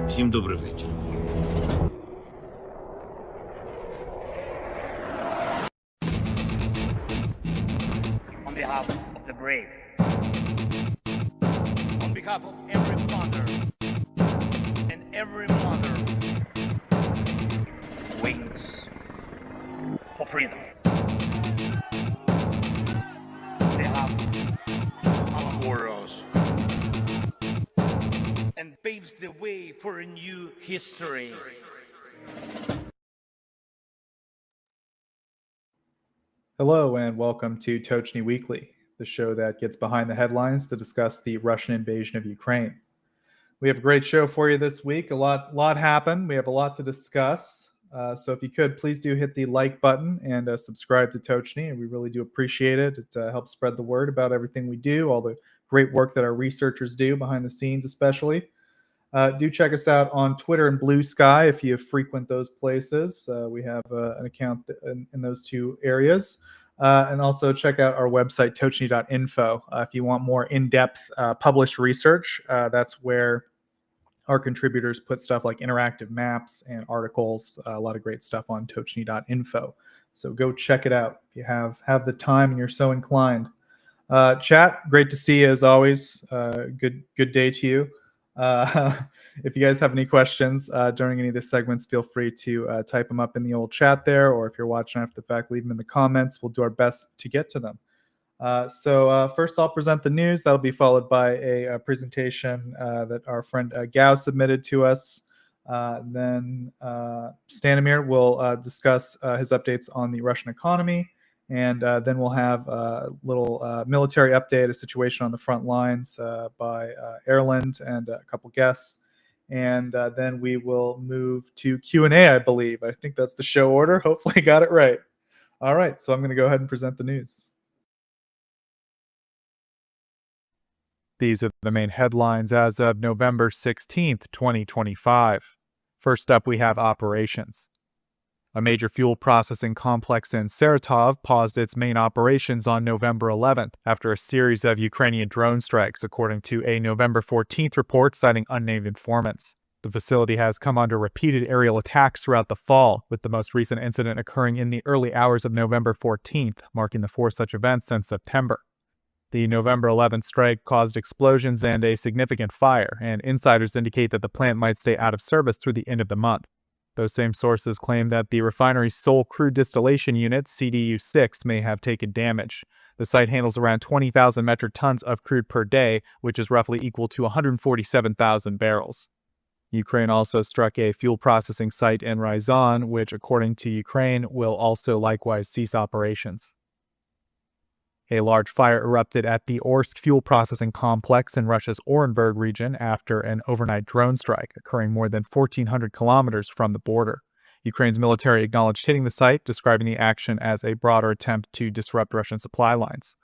Всім добрий вечір. On behalf of the brave. On behalf of every father and every mother Wings for freedom. On behalf of our warriors and paves the way for a new history. Hello and welcome to Tochnyi Weekly, the show that gets behind the headlines to discuss the Russian invasion of Ukraine. We have a great show for you this week. A lot happened. We have a lot to discuss. So if you could, please do hit the like button and subscribe to Tochnyi. We really do appreciate it. It helps spread the word about everything we do, all the great work that our researchers do behind the scenes especially. Do check us out on Twitter and Blue Sky if you frequent those places. We have an account in those two areas. And also check out our website, Tochnyi.info. If you want more in-depth published research, that's where our contributors put stuff like interactive maps and articles, a lot of great stuff on Tochnyi.info. So go check it out if you have the time and you're so inclined. Chat, great to see you as always. Good day to you. If you guys have any questions during any of the segments, feel free to type them up in the old chat there, or if you're watching after the fact, leave them in the comments. We'll do our best to get to them. So first I'll present the news. That'll be followed by a presentation that our friend Gao submitted to us. Then Stanimir will discuss his updates on the Russian economy. And then we'll have a little military update, a situation on the front lines by Erlend and a couple guests. And then we will move to Q&A, I believe. I think that's the show order. Hopefully I got it right. All right, so I'm going to go ahead and present the news. These are the main headlines as of November 16th, 2025. First up, we have operations. A major fuel processing complex in Sirdo paused its main operations on November 11th after a series of Ukrainian drone strikes, according to a November 14th report citing unnamed informants. The facility has come under repeated aerial attacks throughout the fall, with the most recent incident occurring in the early hours of November 14th, marking the fourth such event since September. The November 11th strike caused explosions and a significant fire, and insiders indicate that the plant might stay out of service through the end of the month. Those same sources claim that the refinery's sole crude distillation unit, CDU-6, may have taken damage. The site handles around 20,000 metric tons of crude per day, which is roughly equal to 147,000 barrels. Ukraine also struck a fuel processing site in Ryazan, which, according to Ukraine, will also likewise cease operations. A large fire erupted at the Orsk fuel processing complex in Russia's Orenburg region after an overnight drone strike, occurring more than 1,400 kilometers from the border. Ukraine's military acknowledged hitting the site, describing the action as a broader attempt to disrupt Russian supply lines.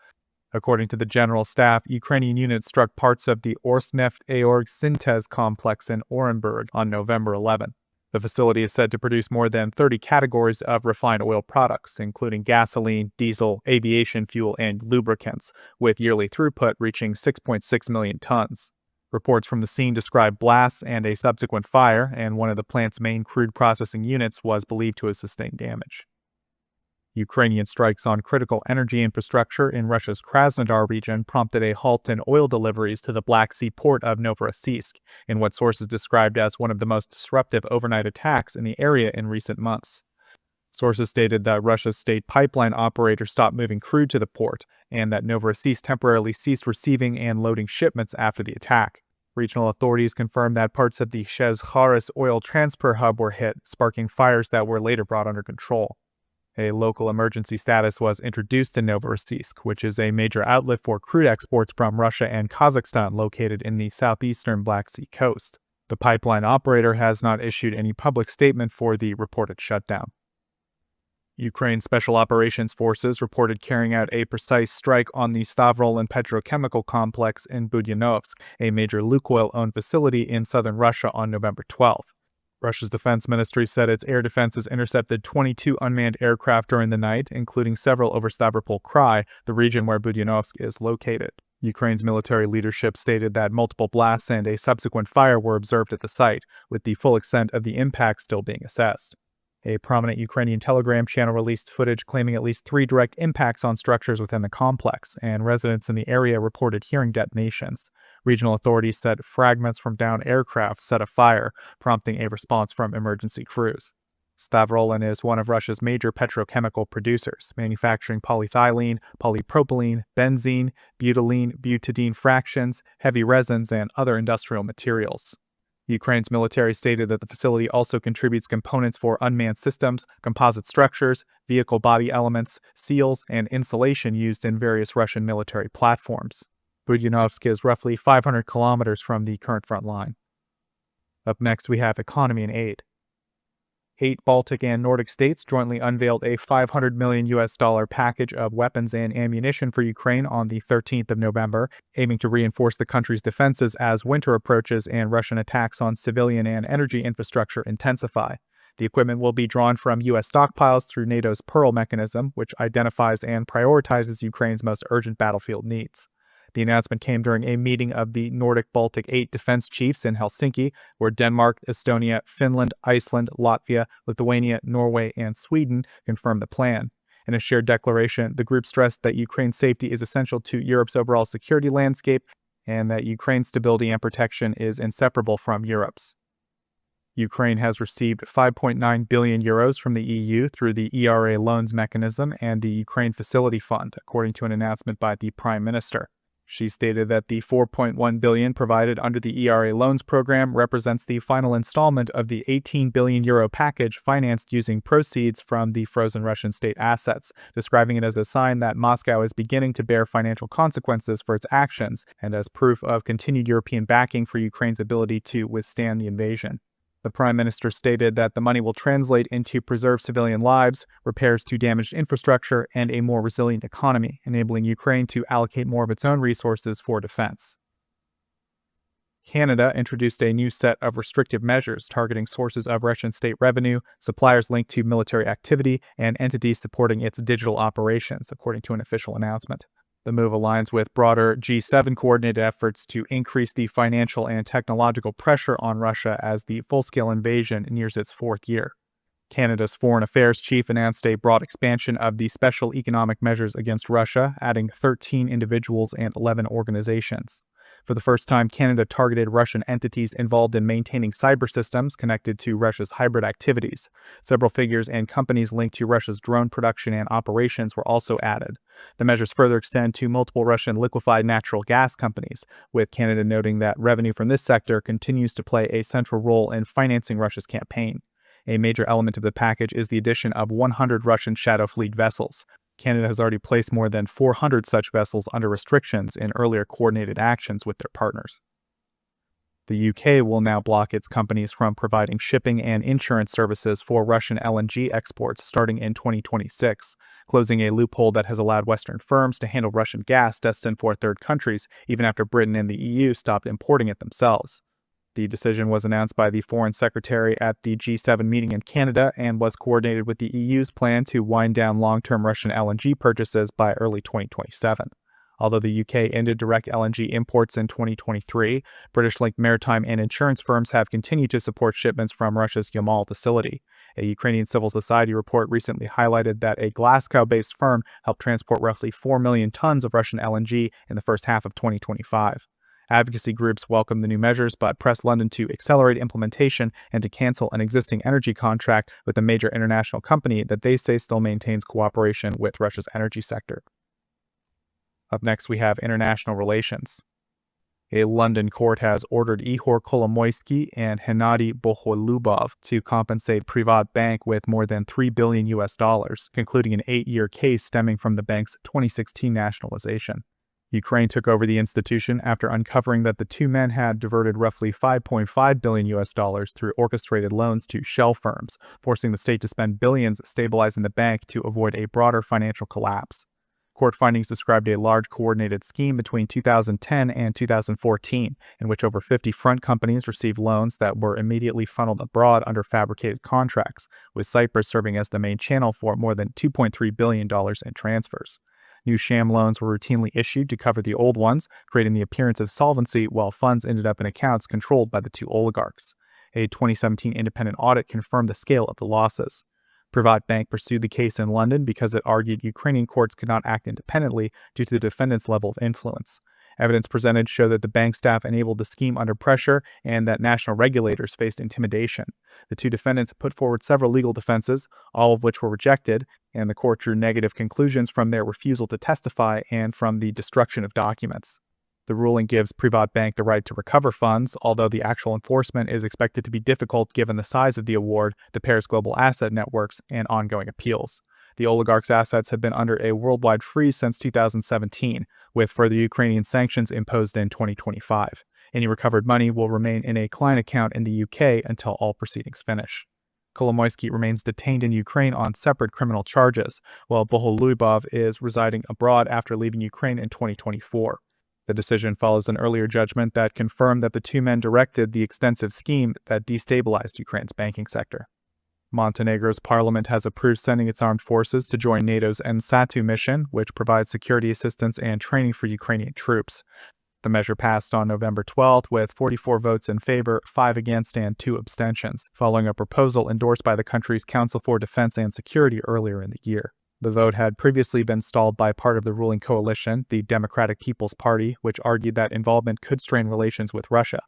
According to the General Staff, Ukrainian units struck parts of the Orsneft Aorg Syntez complex in Orenburg on November 11. The facility is said to produce more than 30 categories of refined oil products, including gasoline, diesel, aviation fuel, and lubricants, with yearly throughput reaching 6.6 million tons. Reports from the scene describe blasts and a subsequent fire, and one of the plant's main crude processing units was believed to have sustained damage. Ukrainian strikes on critical energy infrastructure in Russia's Krasnodar region prompted a halt in oil deliveries to the Black Sea port of Novorossiysk, in what sources described as one of the most disruptive overnight attacks in the area in recent months. Sources stated that Russia's state pipeline operator stopped moving crude to the port, and that Novorossiysk temporarily ceased receiving and loading shipments after the attack. Regional authorities confirmed that parts of the Shezharis oil transfer hub were hit, sparking fires that were later brought under control. A local emergency status was introduced in Novorossiysk, which is a major outlet for crude exports from Russia and Kazakhstan located in the southeastern Black Sea coast. The pipeline operator has not issued any public statement for the reported shutdown. Ukraine's Special Operations Forces reported carrying out a precise strike on the Stavrolen petrochemical complex in Budyanovsk, a major Lukoil-owned facility in southern Russia, on November 12th. Russia's defense ministry said its air defenses intercepted 22 unmanned aircraft during the night, including several over Stavropol Krai, the region where Budyanovsk is located. Ukraine's military leadership stated that multiple blasts and a subsequent fire were observed at the site, with the full extent of the impact still being assessed. A prominent Ukrainian Telegram channel released footage claiming at least 3 direct impacts on structures within the complex, and residents in the area reported hearing detonations. Regional authorities said fragments from downed aircraft set afire, prompting a response from emergency crews. Stavrolen is one of Russia's major petrochemical producers, manufacturing polyethylene, polypropylene, benzene, butylene, butadiene fractions, heavy resins, and other industrial materials. Ukraine's military stated that the facility also contributes components for unmanned systems, composite structures, vehicle body elements, seals, and insulation used in various Russian military platforms. Budyunovsk is roughly 500 kilometers from the current front line. Up next, we have economy and aid. 8 Baltic and Nordic states jointly unveiled a $500 million package of weapons and ammunition for Ukraine on the 13th of November, aiming to reinforce the country's defenses as winter approaches and Russian attacks on civilian and energy infrastructure intensify. The equipment will be drawn from U.S. stockpiles through NATO's Pearl mechanism, which identifies and prioritizes Ukraine's most urgent battlefield needs. The announcement came during a meeting of the Nordic-Baltic 8 defense chiefs in Helsinki, where Denmark, Estonia, Finland, Iceland, Latvia, Lithuania, Norway, and Sweden confirmed the plan. In a shared declaration, the group stressed that Ukraine's safety is essential to Europe's overall security landscape and that Ukraine's stability and protection is inseparable from Europe's. Ukraine has received 5.9 billion euros from the EU through the ERA loans mechanism and the Ukraine Facility Fund, according to an announcement by the Prime Minister. She stated that the $4.1 billion provided under the ERA loans program represents the final installment of the €18 billion package financed using proceeds from the frozen Russian state assets, describing it as a sign that Moscow is beginning to bear financial consequences for its actions and as proof of continued European backing for Ukraine's ability to withstand the invasion. The Prime Minister stated that the money will translate into preserved civilian lives, repairs to damaged infrastructure, and a more resilient economy, enabling Ukraine to allocate more of its own resources for defense. Canada introduced a new set of restrictive measures targeting sources of Russian state revenue, suppliers linked to military activity, and entities supporting its digital operations, according to an official announcement. The move aligns with broader G7 coordinated efforts to increase the financial and technological pressure on Russia as the full-scale invasion nears its 4th year. Canada's Foreign Affairs Chief announced a broad expansion of the special economic measures against Russia, adding 13 individuals and 11 organizations. For the first time, Canada targeted Russian entities involved in maintaining cyber systems connected to Russia's hybrid activities. Several figures and companies linked to Russia's drone production and operations were also added. The measures further extend to multiple Russian liquefied natural gas companies, with Canada noting that revenue from this sector continues to play a central role in financing Russia's campaign. A major element of the package is the addition of 100 Russian Shadow Fleet vessels. Canada has already placed more than 400 such vessels under restrictions in earlier coordinated actions with their partners. The UK will now block its companies from providing shipping and insurance services for Russian LNG exports starting in 2026, closing a loophole that has allowed Western firms to handle Russian gas destined for third countries even after Britain and the EU stopped importing it themselves. The decision was announced by the Foreign Secretary at the G7 meeting in Canada and was coordinated with the EU's plan to wind down long-term Russian LNG purchases by early 2027. Although the UK ended direct LNG imports in 2023, British-linked maritime and insurance firms have continued to support shipments from Russia's Yamal facility. A Ukrainian civil society report recently highlighted that a Glasgow-based firm helped transport roughly 4 million tons of Russian LNG in the first half of 2025. Advocacy groups welcome the new measures but pressed London to accelerate implementation and to cancel an existing energy contract with a major international company that they say still maintains cooperation with Russia's energy sector. Up next, we have international relations. A London court has ordered Ihor Kolomoisky and Hennady Boholubov to compensate Privat Bank with more than $3 billion, concluding an 8-year case stemming from the bank's 2016 nationalization. Ukraine took over the institution after uncovering that the two men had diverted roughly $5.5 billion through orchestrated loans to shell firms, forcing the state to spend billions stabilizing the bank to avoid a broader financial collapse. Court findings described a large coordinated scheme between 2010 and 2014, in which over 50 front companies received loans that were immediately funneled abroad under fabricated contracts, with Cyprus serving as the main channel for more than $2.3 billion in transfers. New sham loans were routinely issued to cover the old ones, creating the appearance of solvency while funds ended up in accounts controlled by the two oligarchs. A 2017 independent audit confirmed the scale of the losses. PrivatBank pursued the case in London because it argued Ukrainian courts could not act independently due to the defendant's level of influence. Evidence presented showed that the bank staff enabled the scheme under pressure and that national regulators faced intimidation. The two defendants put forward several legal defenses, all of which were rejected, and the court drew negative conclusions from their refusal to testify and from the destruction of documents. The ruling gives PrivatBank the right to recover funds, although the actual enforcement is expected to be difficult given the size of the award, the pair's global asset networks, and ongoing appeals. The oligarchs' assets have been under a worldwide freeze since 2017, with further Ukrainian sanctions imposed in 2025. Any recovered money will remain in a client account in the UK until all proceedings finish. Kolomoisky remains detained in Ukraine on separate criminal charges, while Boholubov is residing abroad after leaving Ukraine in 2024. The decision follows an earlier judgment that confirmed that the two men directed the extensive scheme that destabilized Ukraine's banking sector. Montenegro's parliament has approved sending its armed forces to join NATO's NSATU mission, which provides security assistance and training for Ukrainian troops. The measure passed on November 12th with 44 votes in favor, 5 against, and 2 abstentions, following a proposal endorsed by the country's Council for Defense and Security earlier in the year. The vote had previously been stalled by part of the ruling coalition, the Democratic People's Party, which argued that involvement could strain relations with Russia.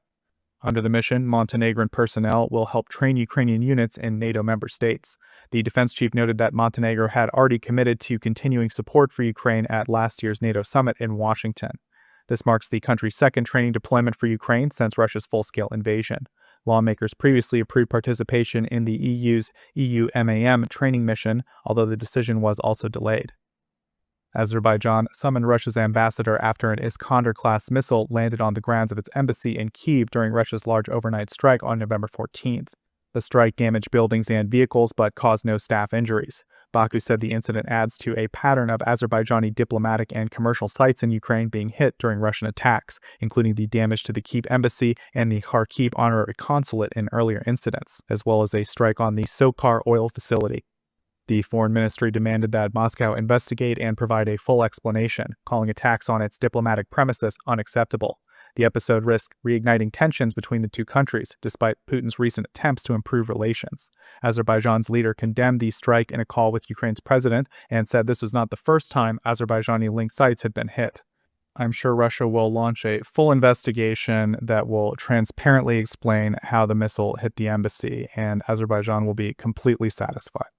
Under the mission, Montenegrin personnel will help train Ukrainian units in NATO member states. The defense chief noted that Montenegro had already committed to continuing support for Ukraine at last year's NATO summit in Washington. This marks the country's second training deployment for Ukraine since Russia's full-scale invasion. Lawmakers previously approved participation in the EU's EUMAM training mission, although the decision was also delayed. Azerbaijan summoned Russia's ambassador after an Iskander-class missile landed on the grounds of its embassy in Kyiv during Russia's large overnight strike on November 14th. The strike damaged buildings and vehicles but caused no staff injuries. Baku said the incident adds to a pattern of Azerbaijani diplomatic and commercial sites in Ukraine being hit during Russian attacks, including the damage to the Kyiv embassy and the Kharkiv honorary consulate in earlier incidents, as well as a strike on the Sokar oil facility. The foreign ministry demanded that Moscow investigate and provide a full explanation, calling attacks on its diplomatic premises unacceptable. The episode risked reigniting tensions between the two countries, despite Putin's recent attempts to improve relations. Azerbaijan's leader condemned the strike in a call with Ukraine's president and said this was not the first time Azerbaijani-linked sites had been hit. I'm sure Russia will launch a full investigation that will transparently explain how the missile hit the embassy, and Azerbaijan will be completely satisfied.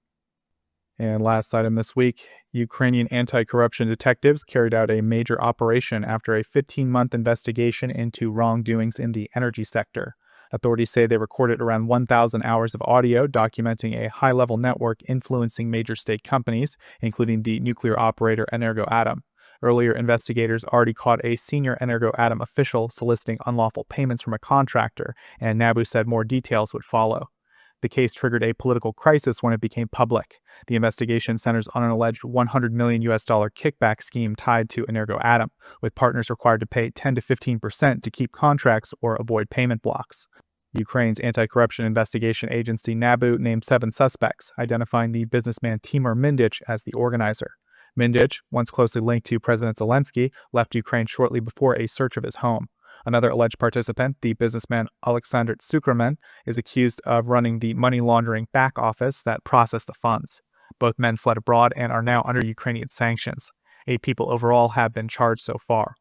And last item this week, Ukrainian anti-corruption detectives carried out a major operation after a 15-month investigation into wrongdoings in the energy sector. Authorities say they recorded around 1,000 hours of audio documenting a high-level network influencing major state companies, including the nuclear operator Energoatom. Earlier, investigators already caught a senior Energoatom official soliciting unlawful payments from a contractor, and NABU said more details would follow. The case triggered a political crisis when it became public. The investigation centers on an alleged $100 million kickback scheme tied to Energoatom, with partners required to pay 10 to 15% to keep contracts or avoid payment blocks. Ukraine's anti-corruption investigation agency NABU named 7 suspects, identifying the businessman Timur Mindich as the organizer. Mindich, once closely linked to President Zelensky, left Ukraine shortly before a search of his home. Another alleged participant, the businessman Alexander Tsukerman, is accused of running the money laundering back office that processed the funds. Both men fled abroad and are now under Ukrainian sanctions. 8 people overall have been charged so far.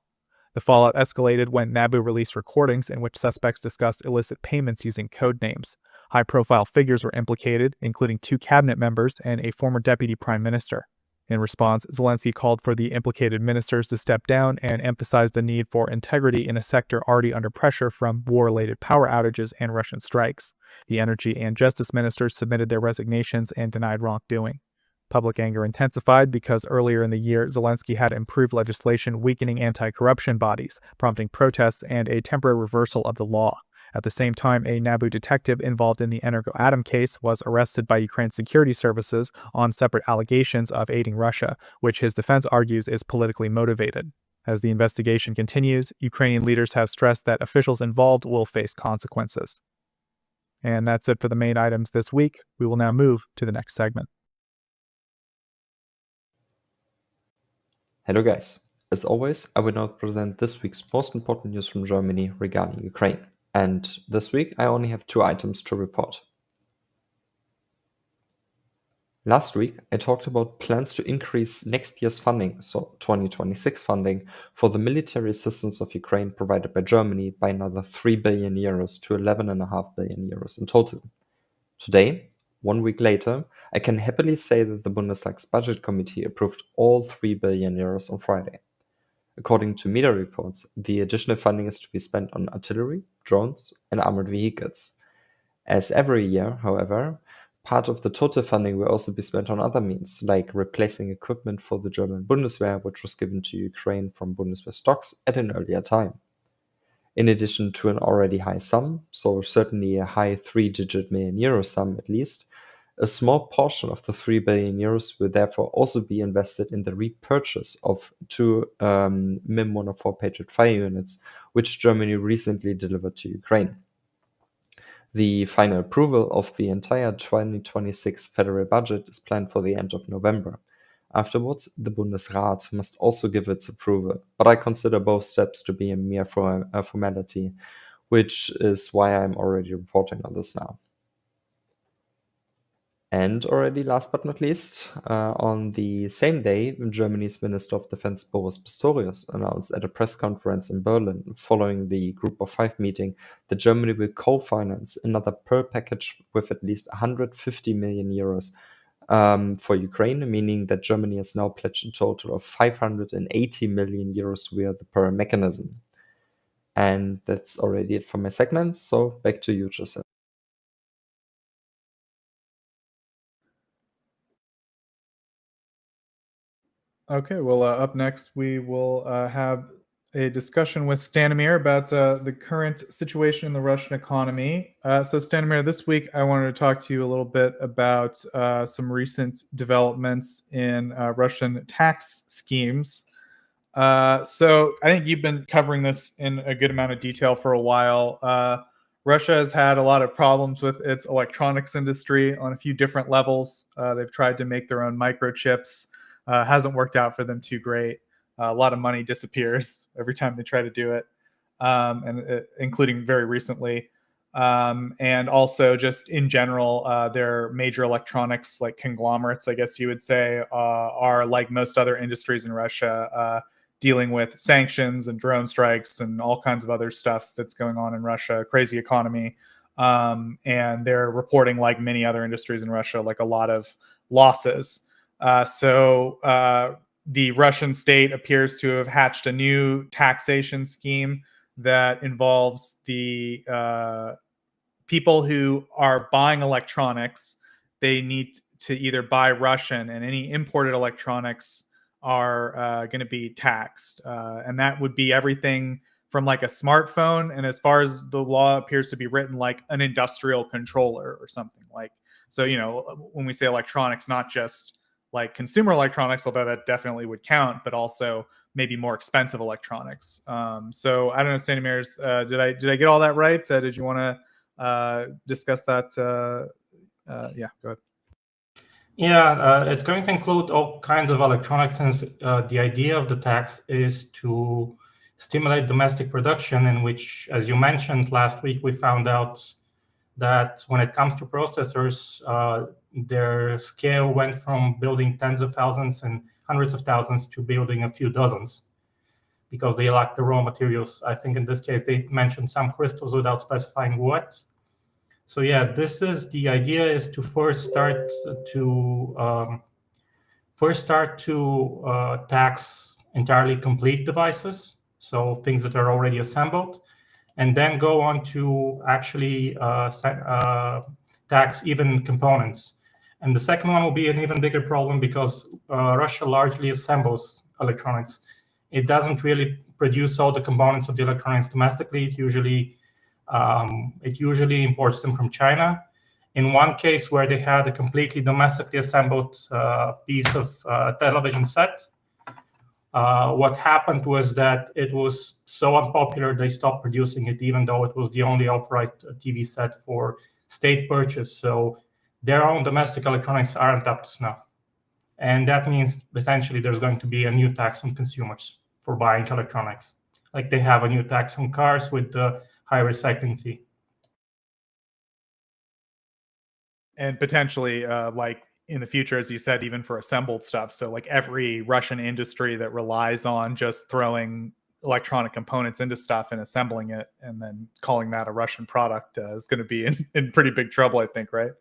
The fallout escalated when NABU released recordings in which suspects discussed illicit payments using code names. High-profile figures were implicated, including 2 cabinet members and a former deputy prime minister. In response, Zelensky called for the implicated ministers to step down and emphasized the need for integrity in a sector already under pressure from war-related power outages and Russian strikes. The energy and justice ministers submitted their resignations and denied wrongdoing. Public anger intensified because earlier in the year, Zelensky had improved legislation weakening anti-corruption bodies, prompting protests and a temporary reversal of the law. At the same time, a NABU detective involved in the Energoatom case was arrested by Ukraine's security services on separate allegations of aiding Russia, which his defense argues is politically motivated. As the investigation continues, Ukrainian leaders have stressed that officials involved will face consequences. And that's it for the main items this week. We will now move to the next segment. Hello guys. As always, I will now present this week's most important news from Germany regarding Ukraine. And this week I only have 2 items to report. Last week I talked about plans to increase next year's funding, so 2026 funding, for the military assistance of Ukraine provided by Germany by another 3 billion euros to 11.5 billion euros in total. Today, 1 week later, I can happily say that the Bundestag's budget committee approved all 3 billion euros on Friday. According to media reports, the additional funding is to be spent on artillery, drones, and armored vehicles. As every year, however, part of the total funding will also be spent on other means, like replacing equipment for the German Bundeswehr, which was given to Ukraine from Bundeswehr stocks at an earlier time. In addition to an already high sum, so certainly a high 3-digit million euro sum at least, a small portion of the 3 billion euros will therefore also be invested in the repurchase of 2 MIM-104 Patriot fire units, which Germany recently delivered to Ukraine. The final approval of the entire 2026 federal budget is planned for the end of November. Afterwards, the Bundesrat must also give its approval, but I consider both steps to be a mere formality, which is why I'm already reporting on this now. And already last but not least, on the same day, Germany's Minister of Defense Boris Pistorius announced at a press conference in Berlin following the Group of 5 meeting that Germany will co-finance another Pearl package with at least 150 million euros for Ukraine, meaning that Germany has now pledged a total of 580 million euros via the Pearl mechanism. And that's already it for my segment, so back to you, Joseph. Okay, well, up next we will have a discussion with Stanimir about the current situation in the Russian economy. So Stanimir, this week I wanted to talk to you a little bit about some recent developments in Russian tax schemes. So I think you've been covering this in a good amount of detail for a while. Russia has had a lot of problems with its electronics industry on a few different levels. They've tried to make their own microchips. Hasn't worked out for them too great. A lot of money disappears every time they try to do it, including very recently. And also just in general, their major electronics like conglomerates, I guess you would say, are like most other industries in Russia, dealing with sanctions and drone strikes and all kinds of other stuff that's going on in Russia, crazy economy. And they're reporting, like many other industries in Russia, like a lot of losses. So the Russian state appears to have hatched a new taxation scheme that involves the people who are buying electronics. They need to either buy Russian, and any imported electronics are going to be taxed. And that would be everything from like a smartphone, and as far as the law appears to be written, like an industrial controller or something like. So, you know, when we say electronics, not just like consumer electronics, although that definitely would count, but also maybe more expensive electronics. So I don't know, Stanimir, did I get all that right? Did you want to discuss that? Yeah, go ahead. Yeah, it's going to include all kinds of electronics, since the idea of the tax is to stimulate domestic production, in which, as you mentioned last week, we found out that when it comes to processors, their scale went from building tens of thousands and hundreds of thousands to building a few dozens, because they lack the raw materials. I think in this case they mentioned some crystals without specifying what. So yeah, this is the idea, is to first start to tax entirely complete devices, so things that are already assembled, and then go on to actually tax even components. And the second one will be an even bigger problem, because Russia largely assembles electronics. It doesn't really produce all the components of the electronics domestically. It usually imports them from China. In one case where they had a completely domestically assembled piece of television set, what happened was that it was so unpopular they stopped producing it, even though it was the only authorized TV set for state purchase. So their own domestic electronics aren't up to snuff. And that means essentially there's going to be a new tax on consumers for buying electronics. Like they have a new tax on cars with the high recycling fee. And potentially, like in the future, as you said, even for assembled stuff. So like every Russian industry that relies on just throwing electronic components into stuff and assembling it and then calling that a Russian product is going to be in pretty big trouble, I think, right?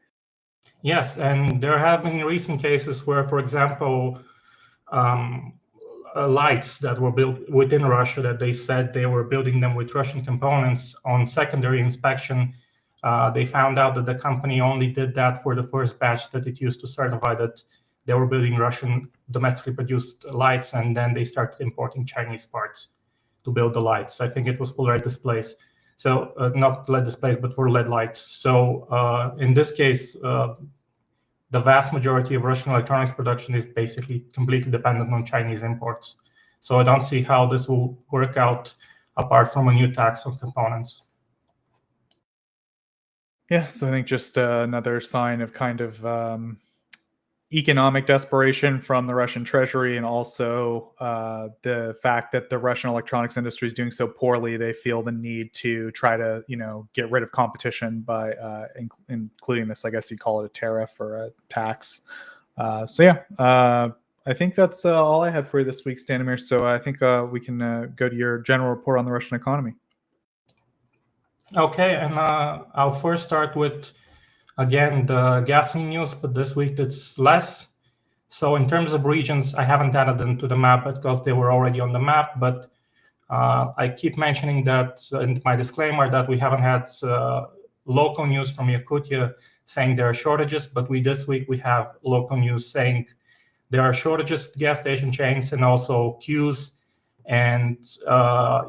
Yes, and there have been recent cases where, for example, lights that were built within Russia that they said they were building them with Russian components, on secondary inspection, they found out that the company only did that for the first batch that it used to certify that they were building Russian domestically produced lights, and then they started importing Chinese parts to build the lights. I think it was for LED displays. So not LED displays, but for LED lights. So in this case, the vast majority of Russian electronics production is basically completely dependent on Chinese imports. So I don't see how this will work out apart from a new tax on components. Yeah, so I think just another sign of kind of economic desperation from the Russian treasury, and also the fact that the Russian electronics industry is doing so poorly, they feel the need to try to, get rid of competition by including this, I guess you'd call it a tariff or a tax. I think that's all I had for you this week, Stanimir. So I think we can go to your general report on the Russian economy. Okay, and I'll first start with, again, the gasoline news, but this week it's less. So in terms of regions, I haven't added them to the map because they were already on the map, but I keep mentioning that in my disclaimer that we haven't had local news from Yakutia saying there are shortages, but this week we have local news saying there are shortages at gas station chains and also queues, and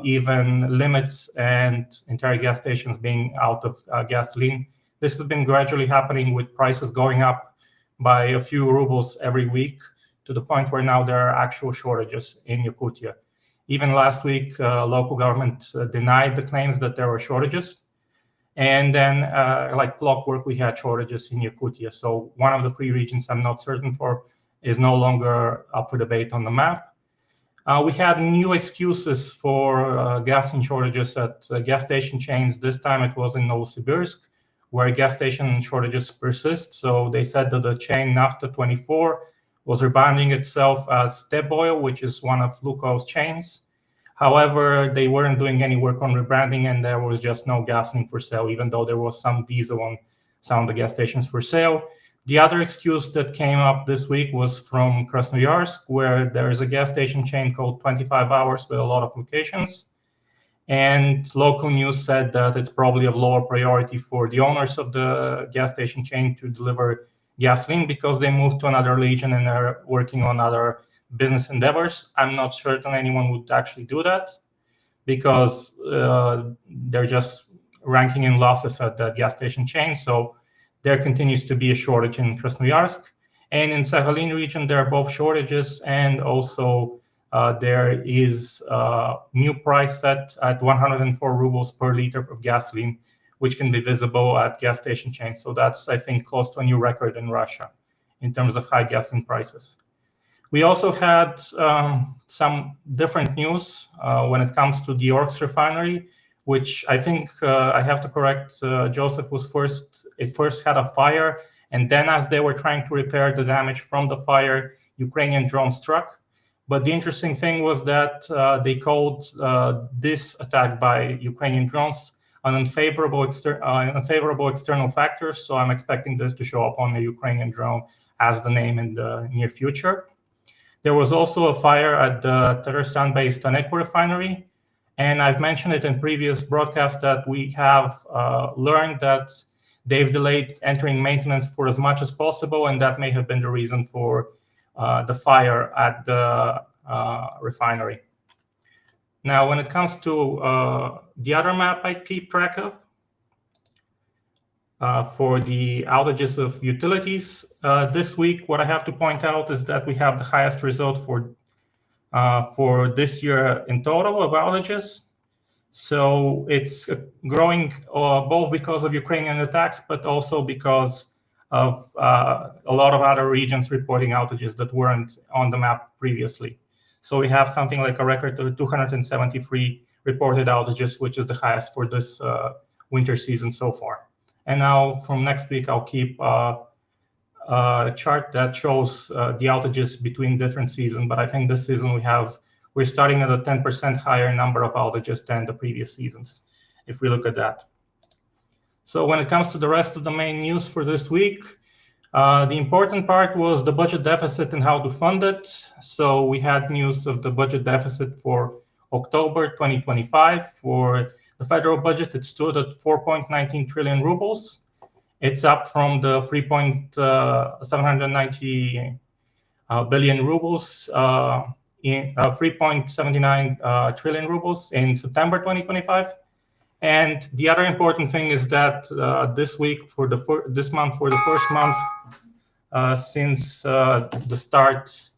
even limits and entire gas stations being out of gasoline. This has been gradually happening with prices going up by a few rubles every week, to the point where now there are actual shortages in Yakutia. Even last week, local government denied the claims that there were shortages. And then, like clockwork, we had shortages in Yakutia. So one of the three regions I'm not certain for is no longer up for debate on the map. We had new excuses for gasoline shortages at gas station chains. This time it was in Novosibirsk, where gas station shortages persist. So they said that the chain Nafta 24 was rebranding itself as Step Oil, which is one of Lukoil's chains. However, they weren't doing any work on rebranding, and there was just no gasoline for sale, even though there was some diesel on some of the gas stations for sale. The other excuse that came up this week was from Krasnoyarsk, where there is a gas station chain called 25 Hours with a lot of locations. And local news said that it's probably of lower priority for the owners of the gas station chain to deliver gasoline because they moved to another region and are working on other business endeavors. I'm not certain anyone would actually do that because they're just ranking in losses at the gas station chain. So there continues to be a shortage in Krasnoyarsk. And in Sakhalin region, there are both shortages and also there is a new price set at 104 rubles per liter of gasoline, which can be visible at gas station chains. So that's, I think, close to a new record in Russia in terms of high gasoline prices. We also had some different news when it comes to the Orks refinery, which I think I have to correct. Joseph was first had a fire, and then as they were trying to repair the damage from the fire, Ukrainian drone struck. But the interesting thing was that they called this attack by Ukrainian drones an unfavorable external factor. So I'm expecting this to show up on the Ukrainian drone as the name in the near future. There was also a fire at the Tatarstan-based Stanimir refinery. And I've mentioned it in previous broadcasts that we have learned that they've delayed entering maintenance for as much as possible, and that may have been the reason for the fire at the refinery. Now, when it comes to the other map I keep track of, for the outages of utilities, this week, what I have to point out is that we have the highest result for this year in total of outages. So it's growing both because of Ukrainian attacks, but also because of a lot of other regions reporting outages that weren't on the map previously. So we have something like a record of 273 reported outages, which is the highest for this winter season so far. And now from next week, I'll keep a chart that shows the outages between different seasons. But I think this season we're starting at a 10% higher number of outages than the previous seasons, if we look at that. So when it comes to the rest of the main news for this week, the important part was the budget deficit and how to fund it. So we had news of the budget deficit for October 2025. For the federal budget, it stood at 4.19 trillion rubles. It's up from the 3.790 billion rubles in 3.79 trillion rubles in September 2025. And the other important thing is that this week, this month, for the first month since the start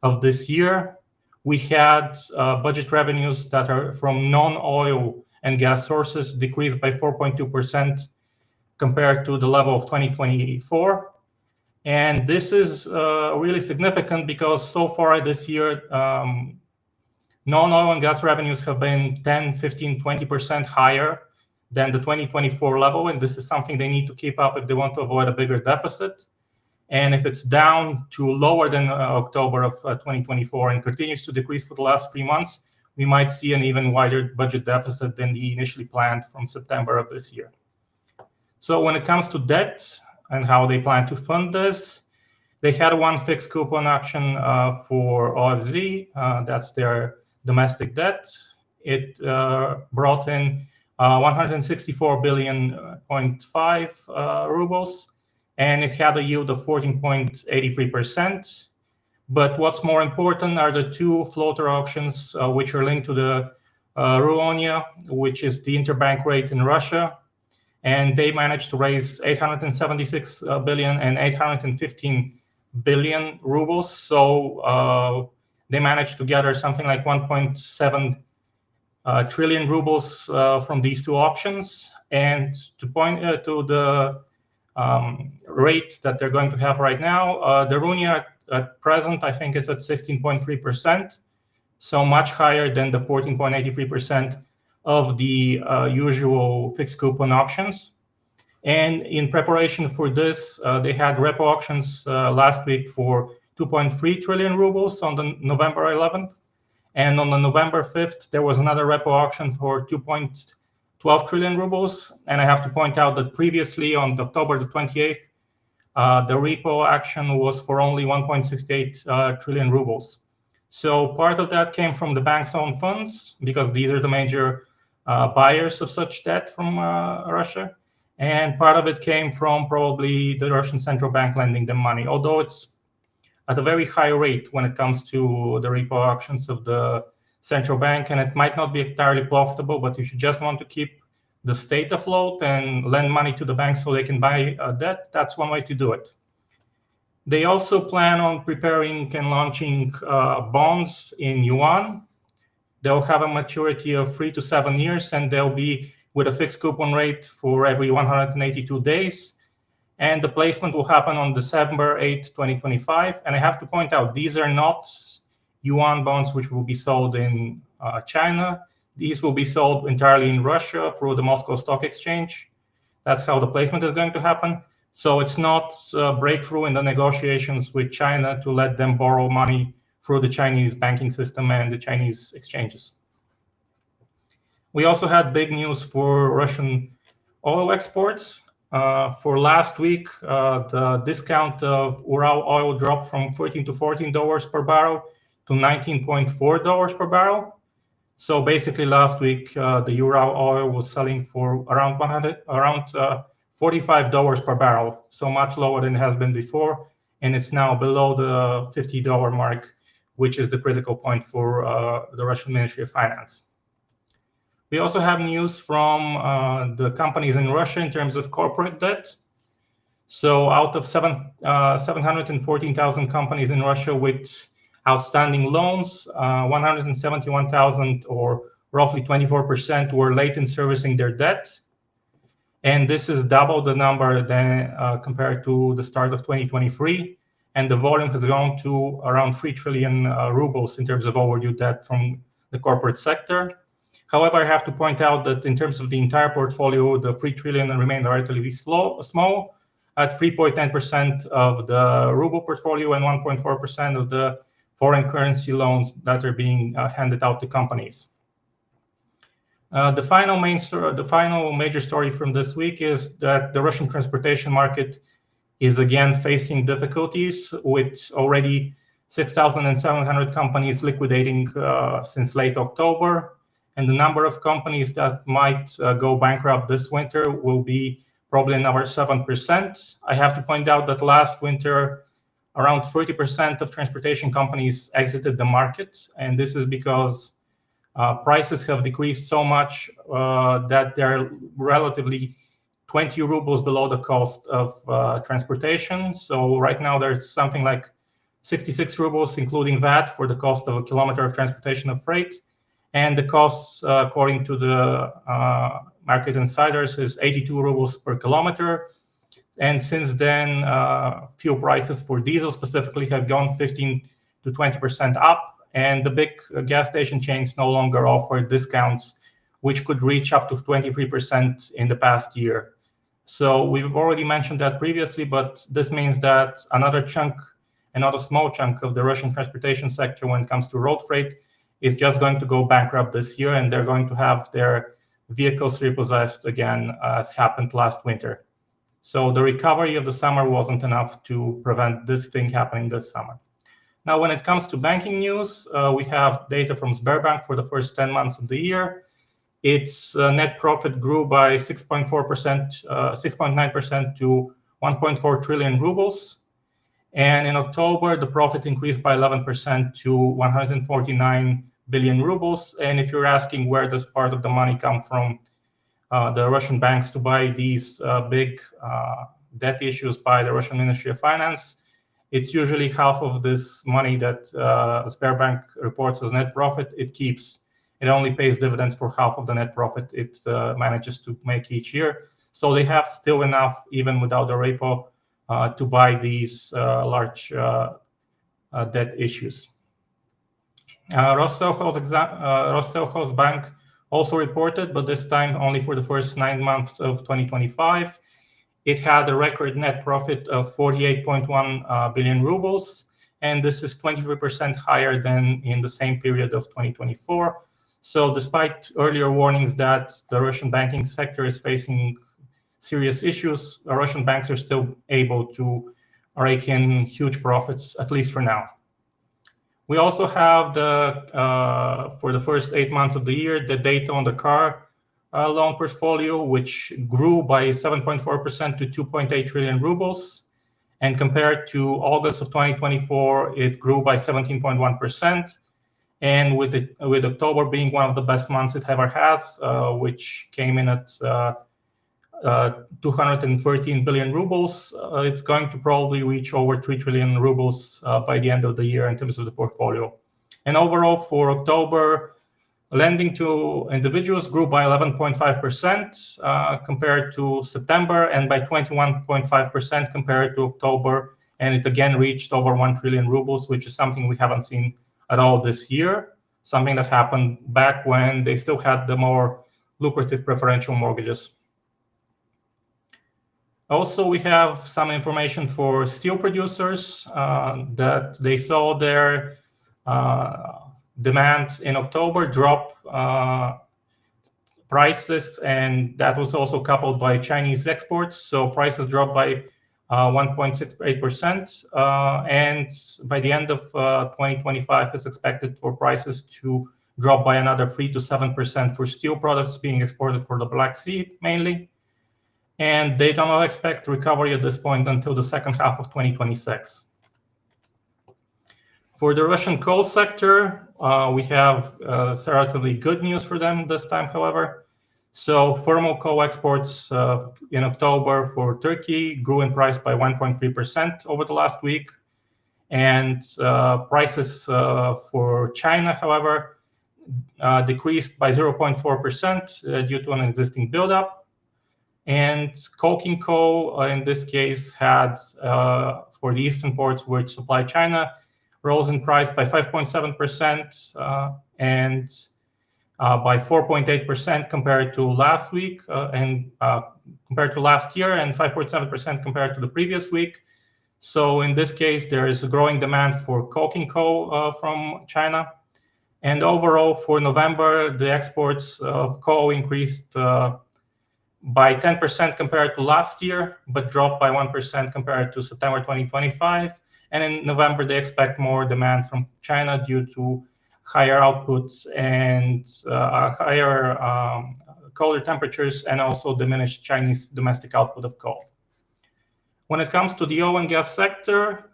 of this year, we had budget revenues that are from non-oil and gas sources decreased by 4.2% compared to the level of 2024. And this is really significant because so far this year, non-oil and gas revenues have been 10, 15, 20% higher than the 2024 level. And this is something they need to keep up if they want to avoid a bigger deficit. And if it's down to lower than October of 2024 and continues to decrease for the last 3 months, we might see an even wider budget deficit than the initially planned from September of this year. So when it comes to debt and how they plan to fund this, they had one fixed coupon auction for OFZ. That's their domestic debt. It brought in 164 billion 0.5 rubles, and it had a yield of 14.83%. But what's more important are the two floater auctions, which are linked to the REU, which is the interbank rate in Russia. And they managed to raise 876 billion and 815 billion rubles. So they managed to gather something like 1.7 trillion rubles from these two auctions. And to point to the rate that they're going to have right now, the REU at present, I think, is at 16.3%, so much higher than the 14.83% of the usual fixed coupon auctions. And in preparation for this, they had repo auctions last week for 2.3 trillion rubles on the November 11th. And on the November 5th, there was another repo auction for 2.12 trillion rubles. And I have to point out that previously on October the 28th, the repo action was for only 1.68 trillion rubles. So part of that came from the bank's own funds, because these are the major buyers of such debt from Russia. And part of it came from probably the Russian central bank lending them money, although it's at a very high rate when it comes to the repo auctions of the central bank. And it might not be entirely profitable, but if you just want to keep the state afloat and lend money to the bank so they can buy debt, that's one way to do it. They also plan on preparing and launching bonds in yuan. They'll have a maturity of 3 to 7 years, and they'll be with a fixed coupon rate for every 182 days. And the placement will happen on December 8, 2025. And I have to point out, these are not yuan bonds which will be sold in China. These will be sold entirely in Russia through the Moscow Stock Exchange. That's how the placement is going to happen. So it's not a breakthrough in the negotiations with China to let them borrow money through the Chinese banking system and the Chinese exchanges. We also had big news for Russian oil exports. For last week, the discount of Ural oil dropped from $13 to $14 per barrel to $19.4 per barrel. So basically, last week, the Ural oil was selling for around $45 per barrel, so much lower than it has been before, and it's now below the $50 mark, which is the critical point for the Russian Ministry of Finance. We also have news from the companies in Russia in terms of corporate debt. So out of 714,000 companies in Russia with outstanding loans, 171,000, or roughly 24%, were late in servicing their debt. And this is double the number than compared to the start of 2023. And the volume has grown to around 3 trillion rubles in terms of overdue debt from the corporate sector. However, I have to point out that in terms of the entire portfolio, the 3 trillion remained relatively small at 3.9% of the ruble portfolio and 1.4% of the foreign currency loans that are being handed out to companies. The final major story from this week is that the Russian transportation market is again facing difficulties, with already 6,700 companies liquidating since late October. And the number of companies that might go bankrupt this winter will be probably another 7%. I have to point out that last winter, around 30% of transportation companies exited the market. And this is because prices have decreased so much that they're relatively 20 rubles below the cost of transportation. So right now there's something like 66 rubles, including VAT, for the cost of a kilometer of transportation of freight. And the costs, according to the market insiders, is 82 rubles per kilometer. And since then, fuel prices for diesel specifically have gone 15 to 20% up. And the big gas station chains no longer offer discounts, which could reach up to 23% in the past year. So we've already mentioned that previously, but this means that another small chunk of the Russian transportation sector when it comes to road freight is just going to go bankrupt this year, and they're going to have their vehicles repossessed again, as happened last winter. So the recovery of the summer wasn't enough to prevent this thing happening this summer. Now, when it comes to banking news, we have data from Sberbank for the first 10 months of the year. Its net profit grew by 6.9% to 1.4 trillion rubles. And in October, the profit increased by 11% to 149 billion rubles. And if you're asking where does part of the money come from, the Russian banks to buy these big debt issues by the Russian Ministry of Finance, it's usually half of this money that Sberbank reports as net profit it keeps. It only pays dividends for half of the net profit it manages to make each year. So they have still enough, even without the repo, to buy these large debt issues. Rossellho's bank also reported, but this time only for the first 9 months of 2025. It had a record net profit of 48.1 billion rubles, and this is 23% higher than in the same period of 2024. So despite earlier warnings that the Russian banking sector is facing serious issues, the Russian banks are still able to rake in huge profits, at least for now. We also have for the first 8 months of the year, the data on the car loan portfolio, which grew by 7.4% to 2.8 trillion rubles. And compared to August of 2024, it grew by 17.1%. And with October being one of the best months it ever has, which came in at 213 billion rubles, it's going to probably reach over 3 trillion rubles by the end of the year in terms of the portfolio. And overall for October, lending to individuals grew by 11.5% compared to September, and by 21.5% compared to October. And it again reached over 1 trillion rubles, which is something we haven't seen at all this year, something that happened back when they still had the more lucrative preferential mortgages. Also, we have some information for steel producers that they saw their demand in October drop prices, and that was also coupled by Chinese exports. So prices dropped by 1.68%, and by the end of 2025, it's expected for prices to drop by another 3 to 7% for steel products being exported for the Black Sea mainly. And they do not expect recovery at this point until the second half of 2026. For the Russian coal sector, we have relatively good news for them this time, however. So thermal coal exports in October for Turkey grew in price by 1.3% over the last week. And prices for China, however, decreased by 0.4% due to an existing buildup. And coking coal, in this case, had, for the eastern ports which supply China, rose in price by 5.7% and by 4.8% compared to last week and compared to last year, and 5.7% compared to the previous week. So in this case, there is a growing demand for coking coal from China. And overall, for November, the exports of coal increased by 10% compared to last year, but dropped by 1% compared to September 2025. And in November, they expect more demand from China due to higher outputs and higher colder temperatures, and also diminished Chinese domestic output of coal. When it comes to the oil and gas sector,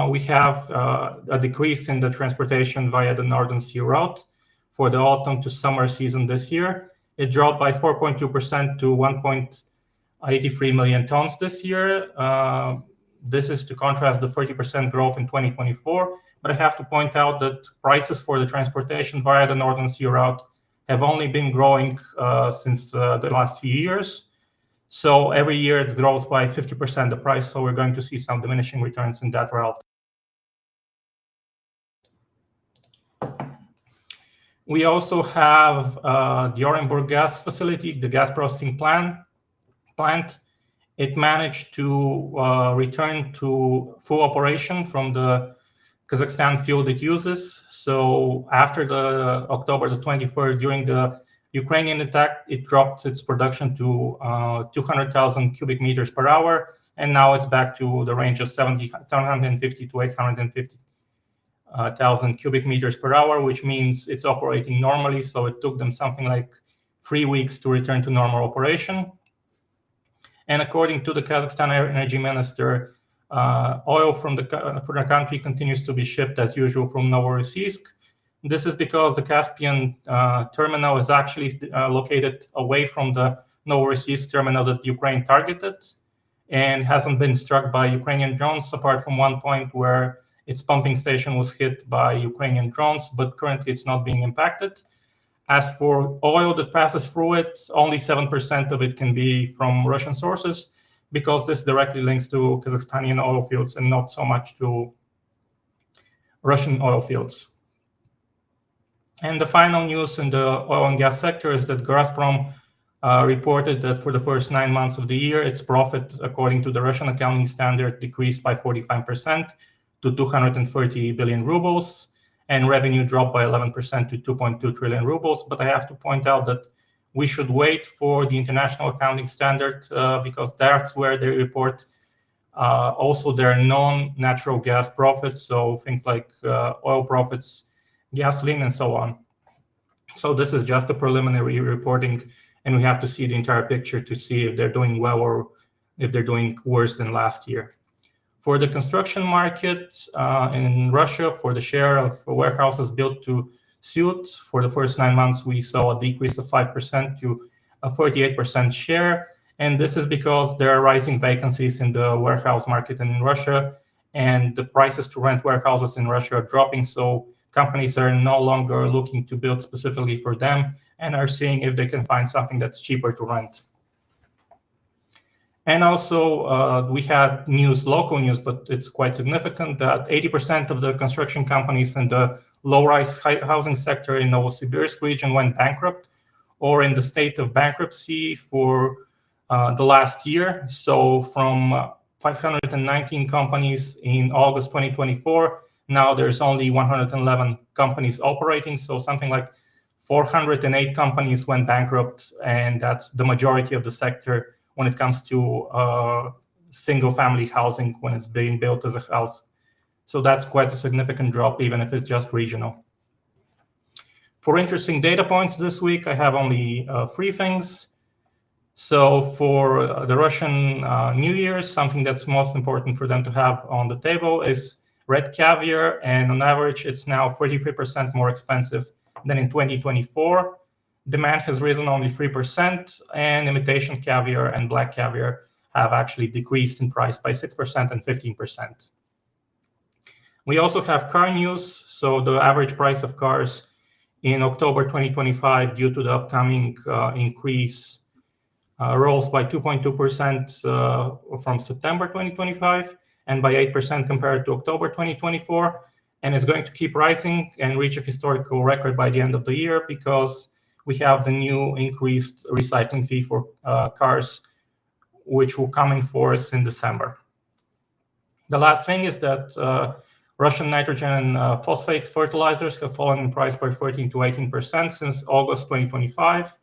we have a decrease in the transportation via the Northern Sea route for the autumn to summer season this year. It dropped by 4.2% to 1.83 million tons this year. This is to contrast the 30% growth in 2024. But I have to point out that prices for the transportation via the Northern Sea route have only been growing since the last few years. So every year it grows by 50% the price. So we're going to see some diminishing returns in that route. We also have the Orenburg gas facility, the gas processing plant. It managed to return to full operation from the Kazakhstan field it uses. So after the October the 23rd, during the Ukrainian attack, it dropped its production to 200,000 cubic meters per hour, and now it's back to the range of 750 to 850,000 cubic meters per hour, which means it's operating normally. So it took them something like 3 weeks to return to normal operation. And according to the Kazakhstan energy minister, oil from the country continues to be shipped as usual from Novorossiysk. This is because the Caspian terminal is actually located away from the Novorossiysk terminal that Ukraine targeted, and hasn't been struck by Ukrainian drones, apart from one point where its pumping station was hit by Ukrainian drones, but currently it's not being impacted. As for oil that passes through it, only 7% of it can be from Russian sources, because this directly links to Kazakhstani oil fields and not so much to Russian oil fields. And the final news in the oil and gas sector is that Gazprom reported that for the first 9 months of the year, its profit, according to the Russian accounting standard, decreased by 45% to 230 billion rubles, and revenue dropped by 11% to 2.2 trillion rubles. But I have to point out that we should wait for the international accounting standard because that's where they report also their non-natural gas profits, so things like oil profits, gasoline, and so on. So this is just a preliminary reporting, and we have to see the entire picture to see if they're doing well or if they're doing worse than last year. For the construction market in Russia, for the share of warehouses built to suit, for the first 9 months, we saw a decrease of 5% to a 48% share. And this is because there are rising vacancies in the warehouse market in Russia, and the prices to rent warehouses in Russia are dropping. So companies are no longer looking to build specifically for them and are seeing if they can find something that's cheaper to rent. And also, we had local news, but it's quite significant, that 80% of the construction companies in the low-rise housing sector in Novosibirsk region went bankrupt or in the state of bankruptcy for the last year. So from 519 companies in August 2024, now there's only 111 companies operating. So something like 408 companies went bankrupt, and that's the majority of the sector when it comes to single-family housing when it's being built as a house. So that's quite a significant drop, even if it's just regional. For interesting data points this week, I have only 3 things. So for the Russian New Year's, something that's most important for them to have on the table is red caviar, and on average, it's now 33% more expensive than in 2024. Demand has risen only 3%, and imitation caviar and black caviar have actually decreased in price by 6% and 15%. We also have car news. So the average price of cars in October 2025, due to the upcoming increase rose by 2.2% from September 2025 and by 8% compared to October 2024. And it's going to keep rising and reach a historical record by the end of the year because we have the new increased recycling fee for cars, which will come in force in December. The last thing is that Russian nitrogen and phosphate fertilizers have fallen in price by 13 to 18% since August 2025.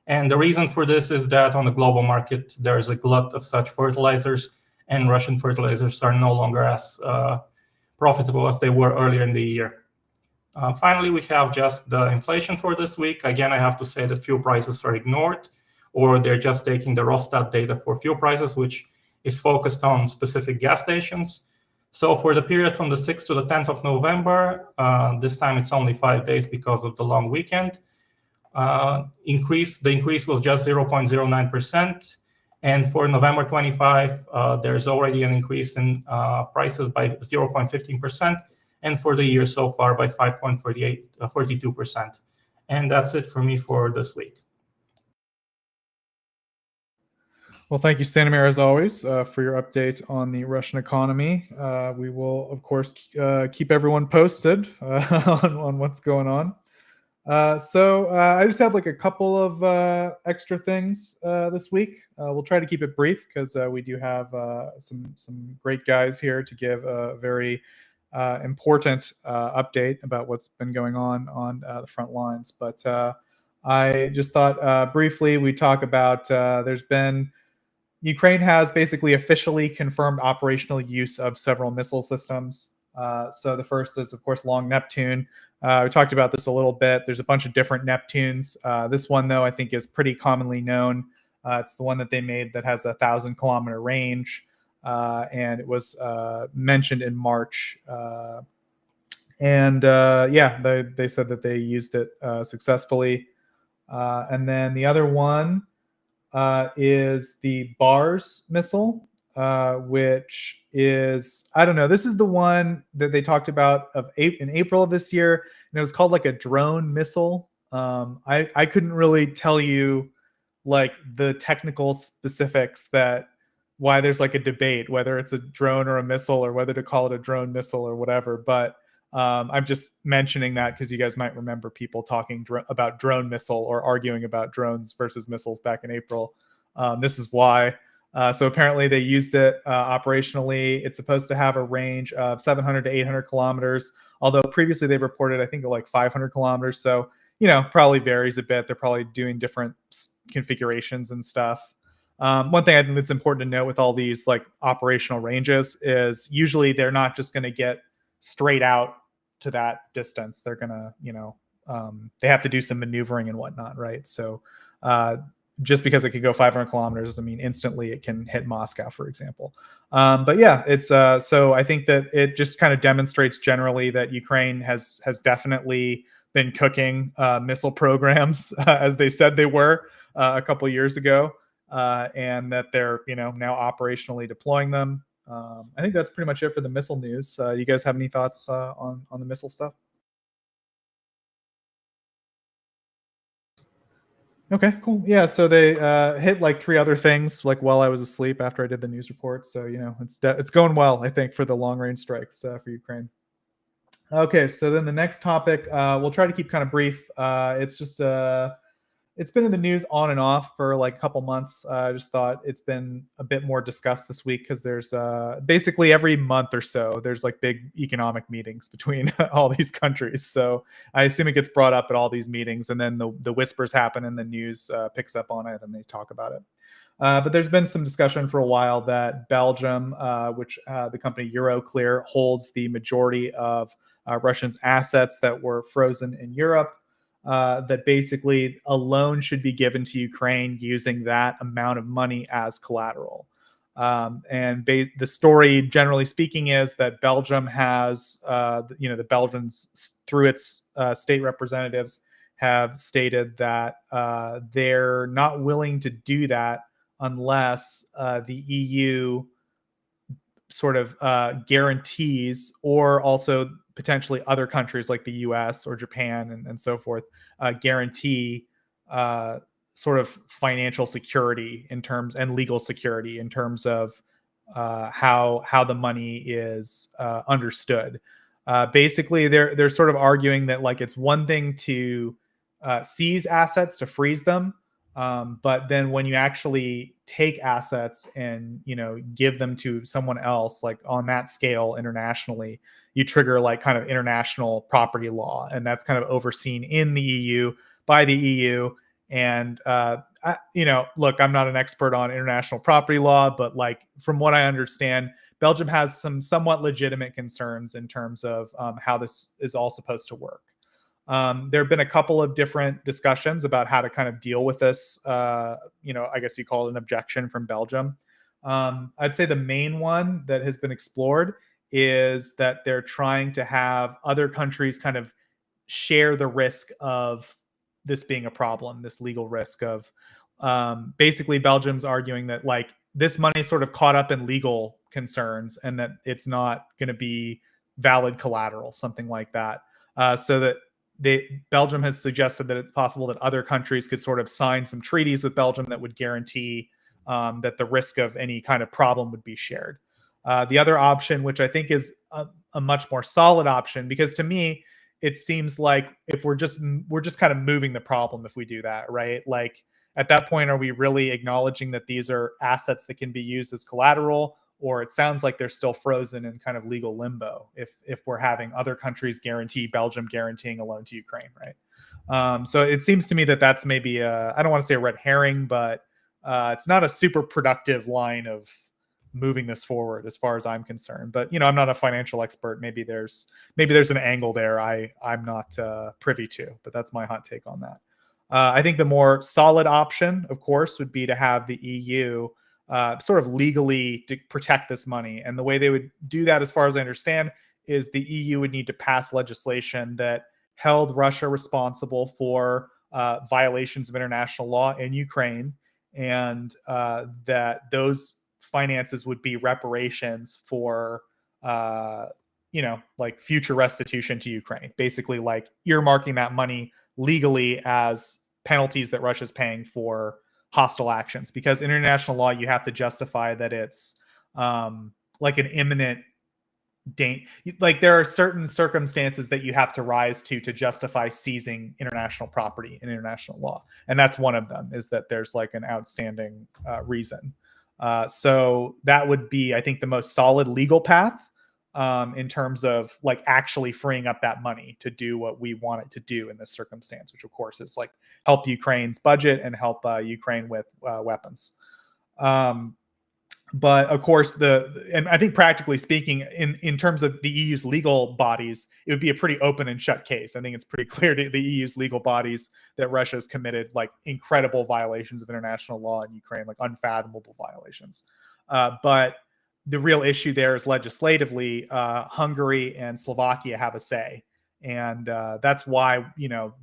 And the reason for this is that on the global market, there is a glut of such fertilizers, and Russian fertilizers are no longer as profitable as they were earlier in the year. Finally, we have just the inflation for this week. Again, I have to say that fuel prices are ignored, or they're just taking the Rostat data for fuel prices, which is focused on specific gas stations. So for the period from the 6th to the 10th of November, this time it's only 5 days because of the long weekend, the increase was just 0.09%. And for November 25, there's already an increase in prices by 0.15%, and for the year so far by 5.42%. And that's it for me for this week. Well, thank you, Stanimir, as always, for your update on the Russian economy. We will, of course, keep everyone posted on what's going on. So I just have like a couple of extra things this week. We'll try to keep it brief because we do have some great guys here to give a very important update about what's been going on the front lines. But I just thought briefly we talk about Ukraine has basically officially confirmed operational use of several missile systems. So the first is, of course, Long Neptune. We talked about this a little bit. There's a bunch of different Neptunes. This one, though, I think is pretty commonly known. It's the one that they made that has a 1,000-kilometer range, and it was mentioned in March. Yeah, they said that they used it successfully. And then the other one is the BARS missile, which is, I don't know, this is the one that they talked about in April of this year, and it was called like a drone missile. I couldn't really tell you like the technical specifics why there's like a debate whether it's a drone or a missile or whether to call it a drone missile or whatever, but I'm just mentioning that because you guys might remember people talking about drone missile or arguing about drones versus missiles back in April. This is why. So apparently they used it operationally. It's supposed to have a range of 700 to 800 kilometers, although previously they reported, I think, like 500 kilometers. So, probably varies a bit. They're probably doing different configurations and stuff. One thing I think that's important to note with all these like operational ranges is usually they're not just going to get straight out to that distance. They're going to, they have to do some maneuvering and whatnot, right? So just because it could go 500 kilometers doesn't mean instantly it can hit Moscow, for example. But yeah, it's so I think that it just kind of demonstrates generally that Ukraine has definitely been cooking missile programs as they said they were a couple years ago, and that they're now operationally deploying them. I think that's pretty much it for the missile news. You guys have any thoughts on the missile stuff? Okay, cool. Yeah, so they hit like 3 other things like while I was asleep after I did the news report. So it's going well, I think, for the long range strikes for Ukraine. Okay, so then the next topic, we'll try to keep kind of brief. It's just it's been in the news on and off for like a couple months. I just thought it's been a bit more discussed this week because there's basically every month or so there's like big economic meetings between all these countries. So I assume it gets brought up at all these meetings, and then the whispers happen and the news picks up on it and they talk about it. But there's been some discussion for a while that Belgium, which the company Euroclear holds the majority of Russians' assets that were frozen in Europe, that basically a loan should be given to Ukraine using that amount of money as collateral. And the story, generally speaking, is that Belgium has, the Belgians, through its state representatives, have stated that they're not willing to do that unless the EU sort of guarantees, or also potentially other countries like the US or Japan and so forth, guarantee sort of financial security in terms and legal security in terms of how the money is understood. Basically, they're sort of arguing that like it's one thing to seize assets, to freeze them, but then when you actually take assets and give them to someone else, like on that scale internationally, you trigger like kind of international property law, and that's kind of overseen in the EU by the EU. And look, I'm not an expert on international property law, but like from what I understand, Belgium has some somewhat legitimate concerns in terms of how this is all supposed to work. There have been a couple of different discussions about how to kind of deal with this. I guess you call it an objection from Belgium. I'd say the main one that has been explored is that they're trying to have other countries kind of share the risk of this being a problem, this legal risk of basically Belgium's arguing that like this money is sort of caught up in legal concerns and that it's not going to be valid collateral, something like that. So that Belgium has suggested that it's possible that other countries could sort of sign some treaties with Belgium that would guarantee that the risk of any kind of problem would be shared. The other option, which I think is a much more solid option, because to me, it seems like if we're just kind of moving the problem if we do that, right? Like at that point, are we really acknowledging that these are assets that can be used as collateral? Or it sounds like they're still frozen in kind of legal limbo if we're having other countries guarantee Belgium guaranteeing a loan to Ukraine, right? So it seems to me that that's maybe I don't want to say a red herring, but it's not a super productive line of moving this forward as far as I'm concerned. But I'm not a financial expert. Maybe there's an angle there I'm not privy to, but that's my hot take on that. I think the more solid option, of course, would be to have the EU sort of legally to protect this money. And the way they would do that, as far as I understand, is the EU would need to pass legislation that held Russia responsible for violations of international law in Ukraine, and that those finances would be reparations for like future restitution to Ukraine, basically like earmarking that money legally as penalties that Russia's paying for hostile actions. Because in international law, you have to justify that it's like an imminent danger. Like there are certain circumstances that you have to rise to justify seizing international property in international law, and that's one of them, is that there's like an outstanding reason. So that would be, I think, the most solid legal path in terms of like actually freeing up that money to do what we want it to do in this circumstance, which of course is like help Ukraine's budget and help Ukraine with weapons. But of course, and I think practically speaking, in terms of the EU's legal bodies, it would be a pretty open and shut case. I think it's pretty clear to the EU's legal bodies that Russia has committed like incredible violations of international law in Ukraine, like unfathomable violations. But the real issue there is legislatively, Hungary and Slovakia have a say. And that's why,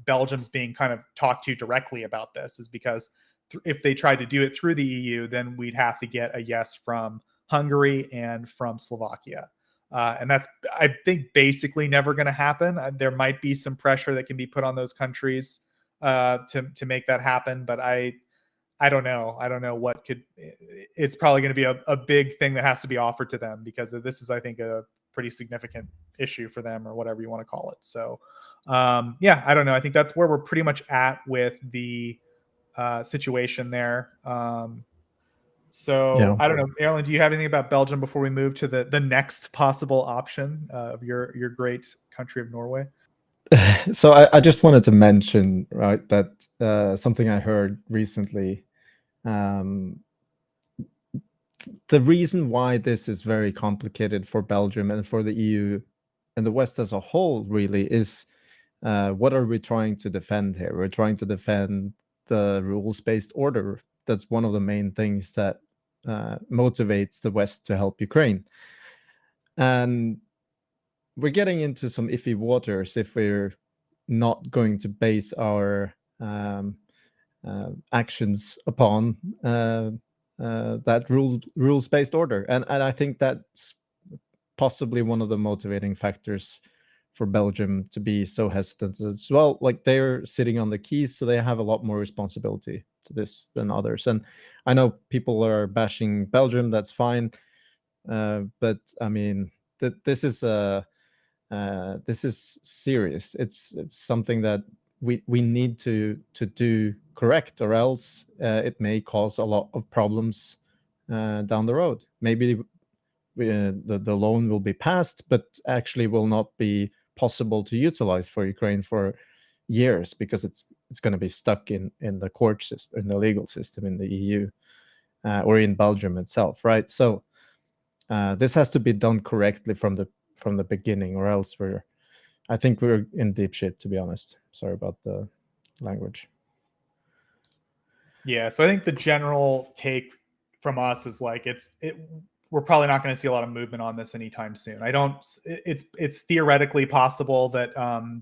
Belgium's being kind of talked to directly about this, is because if they tried to do it through the EU, then we'd have to get a yes from Hungary and from Slovakia. And that's, I think, basically never going to happen. There might be some pressure that can be put on those countries to make that happen. But I don't know. I don't know what could. It's probably going to be a big thing that has to be offered to them, because this is, I think, a pretty significant issue for them, or whatever you want to call it. So, yeah, I don't know. I think that's where we're pretty much at with the situation there. So yeah. I don't know, Erlend, do you have anything about Belgium before we move to the next possible option of your great country of Norway? So I just wanted to mention, right, that something I heard recently. The reason why this is very complicated for Belgium and for the EU and the West as a whole really is, what are we trying to defend here? We're trying to defend the rules-based order. That's one of the main things that motivates the West to help Ukraine. And we're getting into some iffy waters if we're not going to base our actions upon that rules-based order. And I think that's possibly one of the motivating factors for Belgium to be so hesitant as well. Like, they're sitting on the keys, so they have a lot more responsibility to this than others. And I know people are bashing Belgium. That's fine, but I mean, this is serious. It's something that we need to do correct, or else it may cause a lot of problems down the road. Maybe the loan will be passed, but actually will not be possible to utilize for Ukraine for years, because it's going to be stuck in the court system, in the legal system in the EU, or in Belgium itself, right? So this has to be done correctly from the beginning, or else I think we're in deep shit, to be honest. Sorry about the language. Yeah, so I think the general take from us is like we're probably not going to see a lot of movement on this anytime soon. It's theoretically possible that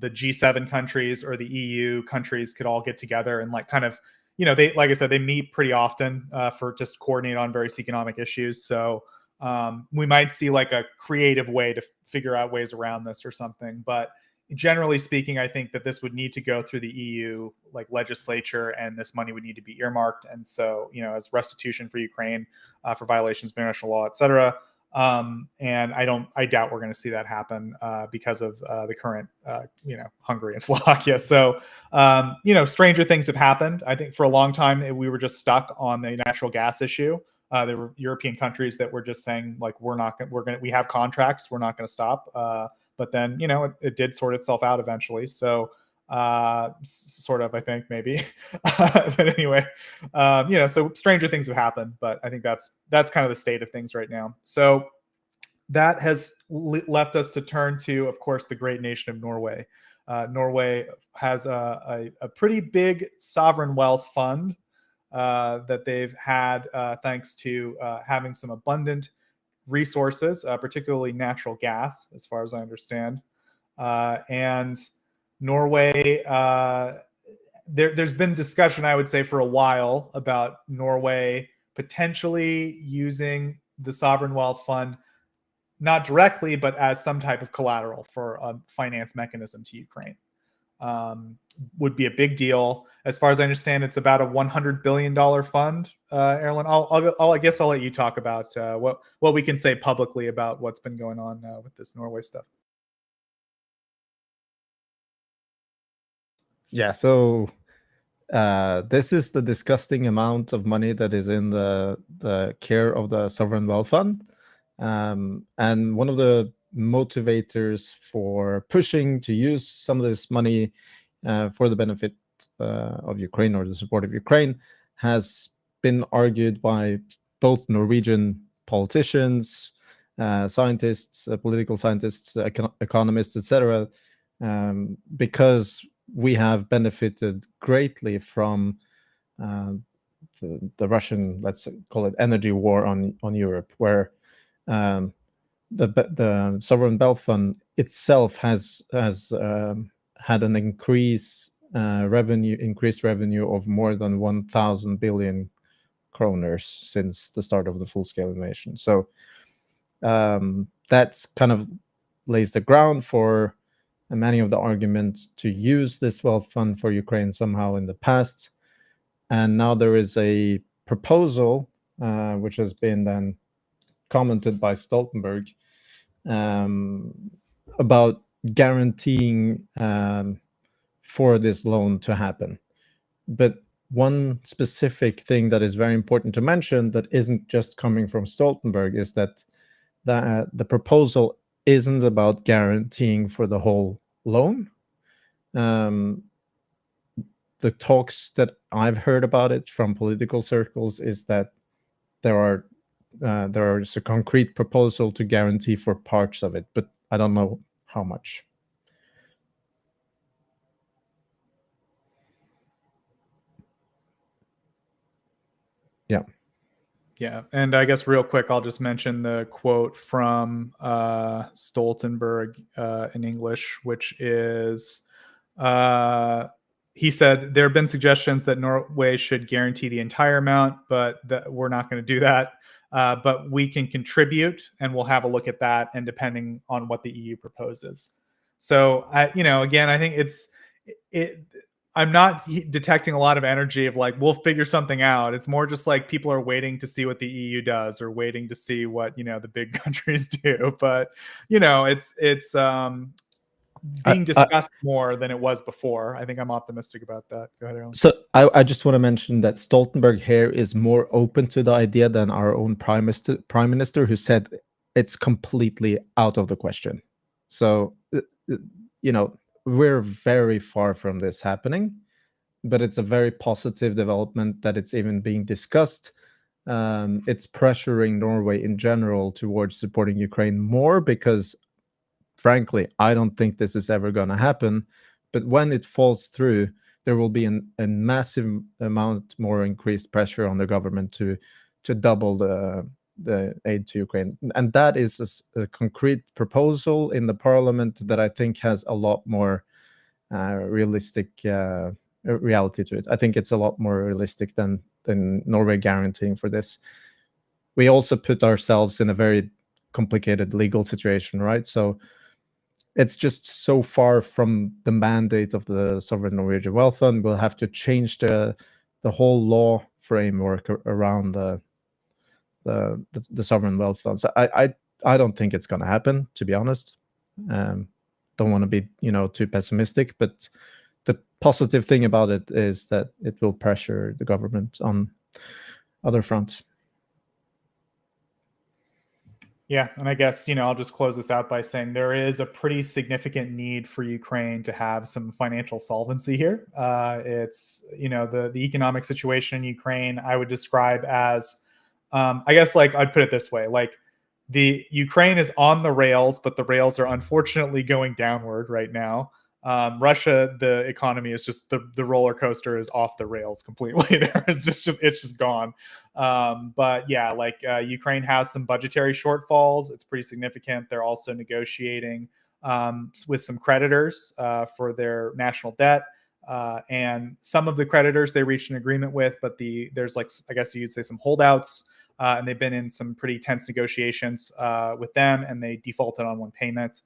the G7 countries or the EU countries could all get together and, like, kind of, they, like I said, they meet pretty often for just coordinate on various economic issues. So we might see like a creative way to figure out ways around this or something. But generally speaking, I think that this would need to go through the EU legislature, and this money would need to be earmarked. And so, as restitution for Ukraine for violations of international law, et cetera. And I doubt we're going to see that happen because of the current, Hungary and Slovakia. So, stranger things have happened. I think for a long time we were just stuck on the natural gas issue. There were European countries that were just saying, like, we have contracts, we're not going to stop. But then, it did sort itself out eventually. So, sort of, I think, maybe. But anyway, so stranger things have happened. But I think that's kind of the state of things right now. So that has left us to turn to, of course, the great nation of Norway. Norway has a pretty big sovereign wealth fund that they've had thanks to having some abundant resources, particularly natural gas, as far as I understand. And Norway, there's been discussion, I would say, for a while about Norway potentially using the sovereign wealth fund, not directly, but as some type of collateral for a finance mechanism to Ukraine. Would be a big deal. As far as I understand, it's about a $100 billion fund. Erlend, I guess I'll let you talk about what we can say publicly about what's been going on with this Norway stuff. Yeah, so this is the disgusting amount of money that is in the care of the sovereign wealth fund, and one of the motivators for pushing to use some of this money for the benefit of Ukraine, or the support of Ukraine, has been argued by both Norwegian politicians, scientists, political scientists, economists, etc., because we have benefited greatly from the Russian, let's call it, energy war on Europe, where the sovereign wealth fund itself has had an increased revenue of more than 1,000 billion kroners since the start of the full-scale invasion. So that's kind of lays the ground for many of the arguments to use this wealth fund for Ukraine somehow in the past. And now there is a proposal which has been then commented by Stoltenberg about guaranteeing for this loan to happen. But one specific thing that is very important to mention that isn't just coming from Stoltenberg is that the proposal isn't about guaranteeing for the whole loan. The talks that I've heard about it from political circles is that there is a concrete proposal to guarantee for parts of it, but I don't know how much. Yeah. Yeah, and I guess real quick, I'll just mention the quote from Stoltenberg in English, which is, he said, there have been suggestions that Norway should guarantee the entire amount, but that we're not going to do that. But we can contribute, and we'll have a look at that, and depending on what the EU proposes. So again, I think I'm not detecting a lot of energy of like, we'll figure something out. It's more just like people are waiting to see what the EU does or waiting to see what, the big countries do. But, it's being discussed more than it was before. I think I'm optimistic about that. Go ahead, Erlend. So I just want to mention that Stoltenberg here is more open to the idea than our own prime minister, who said it's completely out of the question. So, we're very far from this happening, but it's a very positive development that it's even being discussed. It's pressuring Norway in general towards supporting Ukraine more because, frankly, I don't think this is ever going to happen. But when it falls through, there will be a massive amount more increased pressure on the government to double the aid to Ukraine. And that is a concrete proposal in the parliament that I think has a lot more realistic reality to it. I think it's a lot more realistic than Norway guaranteeing for this. We also put ourselves in a very complicated legal situation, right? So it's just so far from the mandate of the Sovereign Norwegian Wealth Fund. We'll have to change the whole law framework around the Sovereign Wealth Fund. So I don't think it's going to happen, to be honest. Don't want to be too pessimistic, but the positive thing about it is that it will pressure the government on other fronts. Yeah, and I guess, I'll just close this out by saying there is a pretty significant need for Ukraine to have some financial solvency here. It's, the economic situation in Ukraine, I would describe as, I guess, like, I'd put it this way, like, the Ukraine is on the rails, but the rails are unfortunately going downward right now. Russia, the economy is just the roller coaster is off the rails completely. It's just gone. But yeah, like Ukraine has some budgetary shortfalls. It's pretty significant. They're also negotiating with some creditors for their national debt. And some of the creditors they reached an agreement with, but there's like, I guess you'd say, some holdouts. And they've been in some pretty tense negotiations with them, and they defaulted on one payment.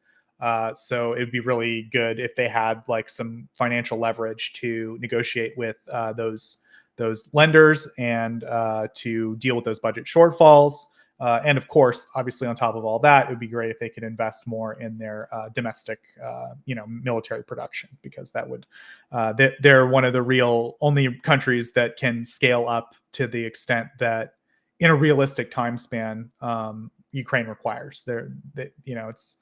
So it'd be really good if they had like some financial leverage to negotiate with those lenders and to deal with those budget shortfalls. And of course, obviously, on top of all that, it would be great if they could invest more in their domestic, military production, because that would they're one of the real only countries that can scale up to the extent that, in a realistic time span, Ukraine requires. It's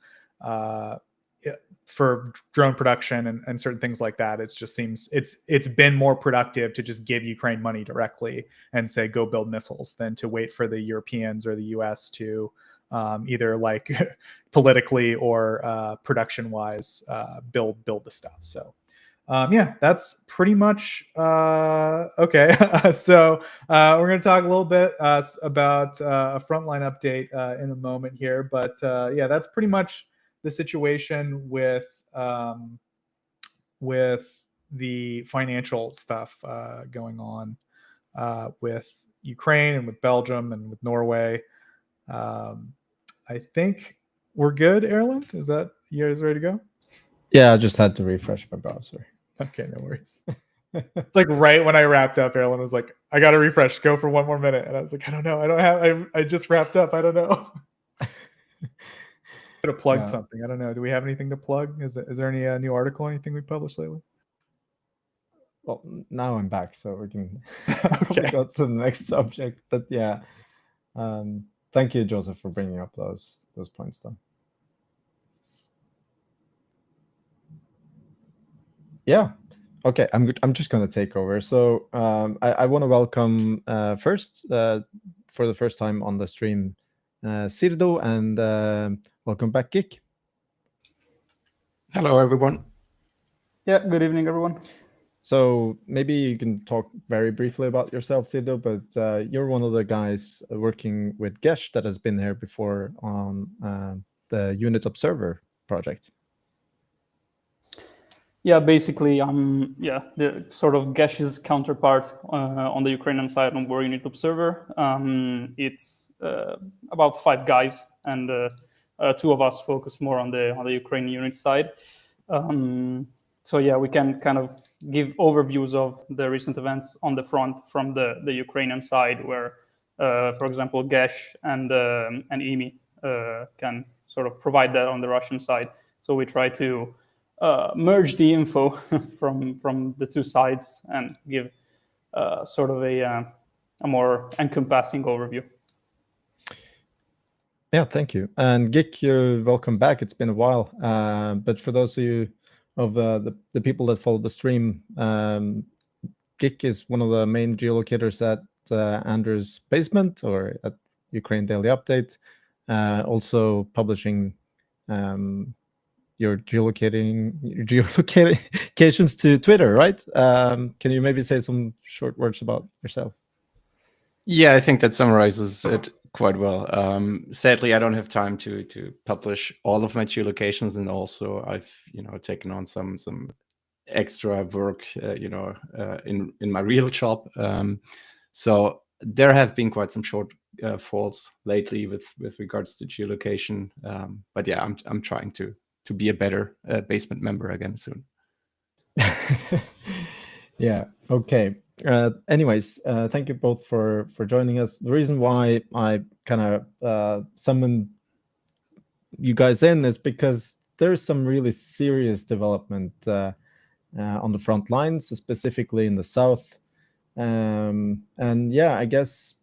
for drone production and certain things like that. It just seems it's been more productive to just give Ukraine money directly and say, go build missiles, than to wait for the Europeans or the US to either like politically or production wise build the stuff. So yeah, that's pretty much okay. So we're going to talk a little bit about a Frontline update in a moment here, but yeah, that's pretty much the situation with the financial stuff going on with Ukraine and with Belgium and with Norway. I think we're good, Erlend. Is that, you guys ready to go? Yeah, I just had to refresh my browser. Okay, no worries. It's like right when I wrapped up, Erlend was like, I got to refresh, go for one more minute. And I was like, I don't know. I just wrapped up. I don't know. Could have plugged something. I don't know. Do we have anything to plug? Is there any new article, anything we published lately? Well, now I'm back, so we can probably go to the next subject. But yeah, thank you, Joseph, for bringing up those points, though. Yeah. Okay, I'm just going to take over. So I want to welcome first, for the first time on the stream, Sirdo, and welcome back, giK. Hello, everyone. Yeah, good evening, everyone. So maybe you can talk very briefly about yourself, Sirdo, but you're one of the guys working with giK that has been here before on the Unit Observer project. Yeah, basically, the sort of giK's counterpart on the Ukrainian side on War Unit Observer. It's about 5 guys, and 2 of us focus more on the Ukrainian unit side. So yeah, we can kind of give overviews of the recent events on the front from the Ukrainian side, where, for example, Gesh and IMI can sort of provide that on the Russian side. So we try to merge the info from the two sides and give sort of a more encompassing overview. Yeah, thank you. And giK, you're welcome back. It's been a while. But for those of you of the people that follow the stream, giK is one of the main geolocators at Andrew's Basement or at Ukraine Daily Update, also publishing your geolocations to Twitter, right? Can you maybe say some short words about yourself? Yeah, I think that summarizes it quite well. Sadly, I don't have time to publish all of my geolocations, and also I've taken on some extra work in my real job. So there have been quite some short falls lately with regards to geolocation. But yeah, I'm trying to be a better basement member again soon. Yeah. Okay. Anyways, thank you both for joining us. The reason why I kind of summoned you guys in is because there's some really serious development on the front lines, specifically in the south. And yeah, I guess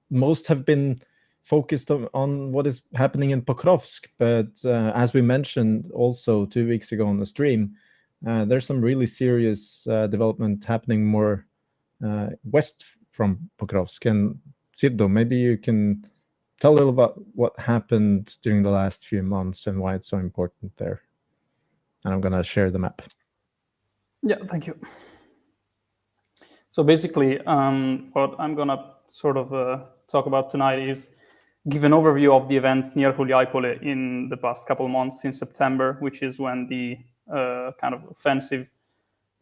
most have been focused on what is happening in Pokrovsk, but as we mentioned also 2 weeks ago on the stream, there's some really serious development happening more west from Pokrovsk. And Sirdo, maybe you can tell a little about what happened during the last few months and why it's so important there. And I'm going to share the map. Yeah, thank you. So basically, what I'm going to sort of talk about tonight is give an overview of the events near Huliaipole in the past couple of months in September, which is when the kind of offensive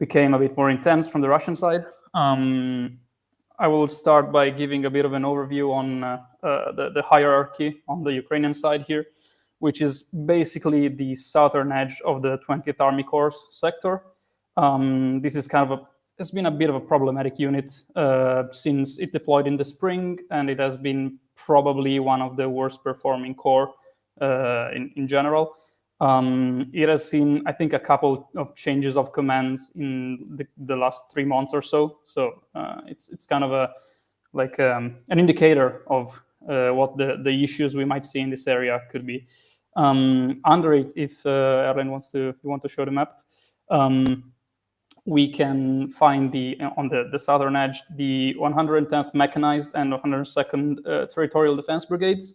became a bit more intense from the Russian side. I will start by giving a bit of an overview on the hierarchy on the Ukrainian side here, which is basically the southern edge of the 20th Army Corps sector. This is kind of it's been a bit of a problematic unit since it deployed in the spring, and it has been probably one of the worst performing corps in general. It has seen, I think, a couple of changes of commands in the last 3 months or so. So it's kind of an indicator of what the issues we might see in this area could be. Under it, if Erlend want to show the map, we can find on the southern edge the 110th Mechanized and 102nd Territorial Defense Brigades,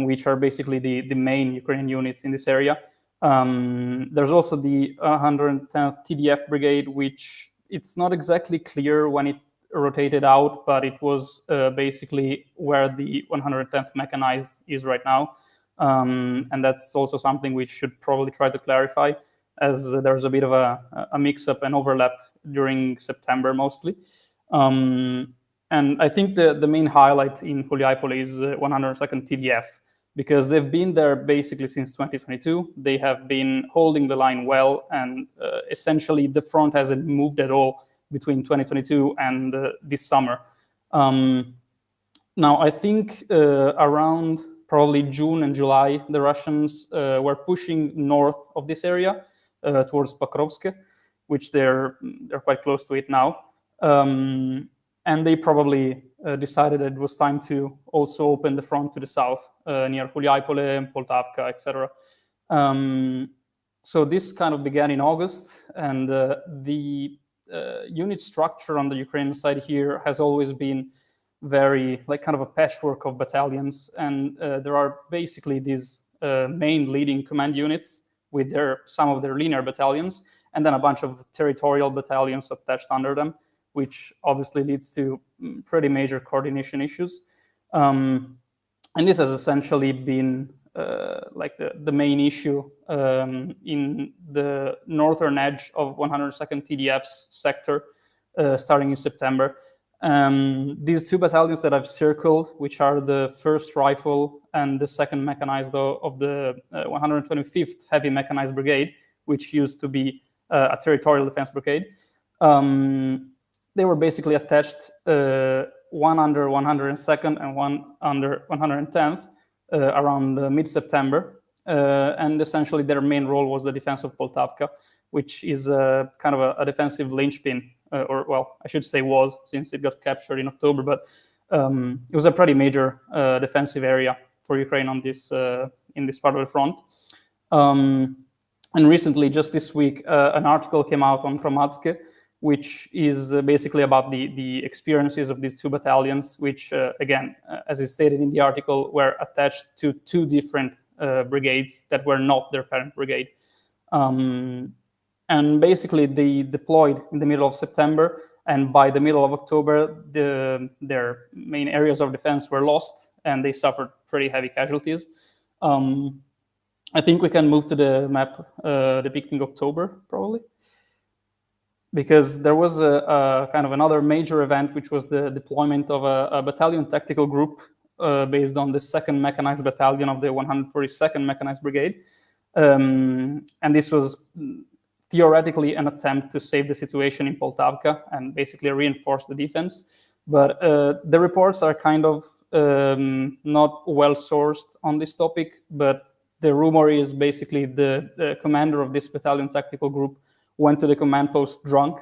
which are basically the main Ukrainian units in this area. There's also the 110th TDF Brigade, which it's not exactly clear when it rotated out, but it was basically where the 110th Mechanized is right now. And that's also something we should probably try to clarify, as there's a bit of a mix-up and overlap during September mostly. And I think the main highlight in Huliaipole is 102nd TDF, because they've been there basically since 2022. They have been holding the line well, and essentially the front hasn't moved at all between 2022 and this summer. Now, I think around probably June and July, the Russians were pushing north of this area towards Pokrovsk, which they're quite close to it now. And they probably decided that it was time to also open the front to the south, near Huliaipole, Poltavka, etc. So this kind of began in August, and the unit structure on the Ukrainian side here has always been very kind of a patchwork of battalions, and there are basically these main leading command units with some of their linear battalions, and then a bunch of territorial battalions attached under them, which obviously leads to pretty major coordination issues. And this has essentially been the main issue in the northern edge of 102nd TDF's sector, starting in September. These two battalions that I've circled, which are the 1st Rifle and the 2nd Mechanized of the 125th Heavy Mechanized Brigade, which used to be a territorial defense brigade, they were basically attached, one under 102nd and one under 110th, around mid-September. And essentially their main role was the defense of Poltavka, which is kind of a defensive linchpin, or well, I should say was, since it got captured in October, but it was a pretty major defensive area for Ukraine on this in this part of the front. And recently, just this week, an article came out on Hromadske, which is basically about the experiences of these two battalions, which, again, as is stated in the article, were attached to two different brigades that were not their parent brigade. And basically, they deployed in the middle of September, and by the middle of October, their main areas of defense were lost, and they suffered pretty heavy casualties. I think we can move to the map depicting October, probably, because there was a kind of another major event, which was the deployment of a battalion tactical group based on the 2nd Mechanized Battalion of the 142nd Mechanized Brigade. And this was theoretically an attempt to save the situation in Poltavka and basically reinforce the defense. But the reports are kind of not well sourced on this topic, but the rumor is basically the commander of this battalion tactical group went to the command post drunk,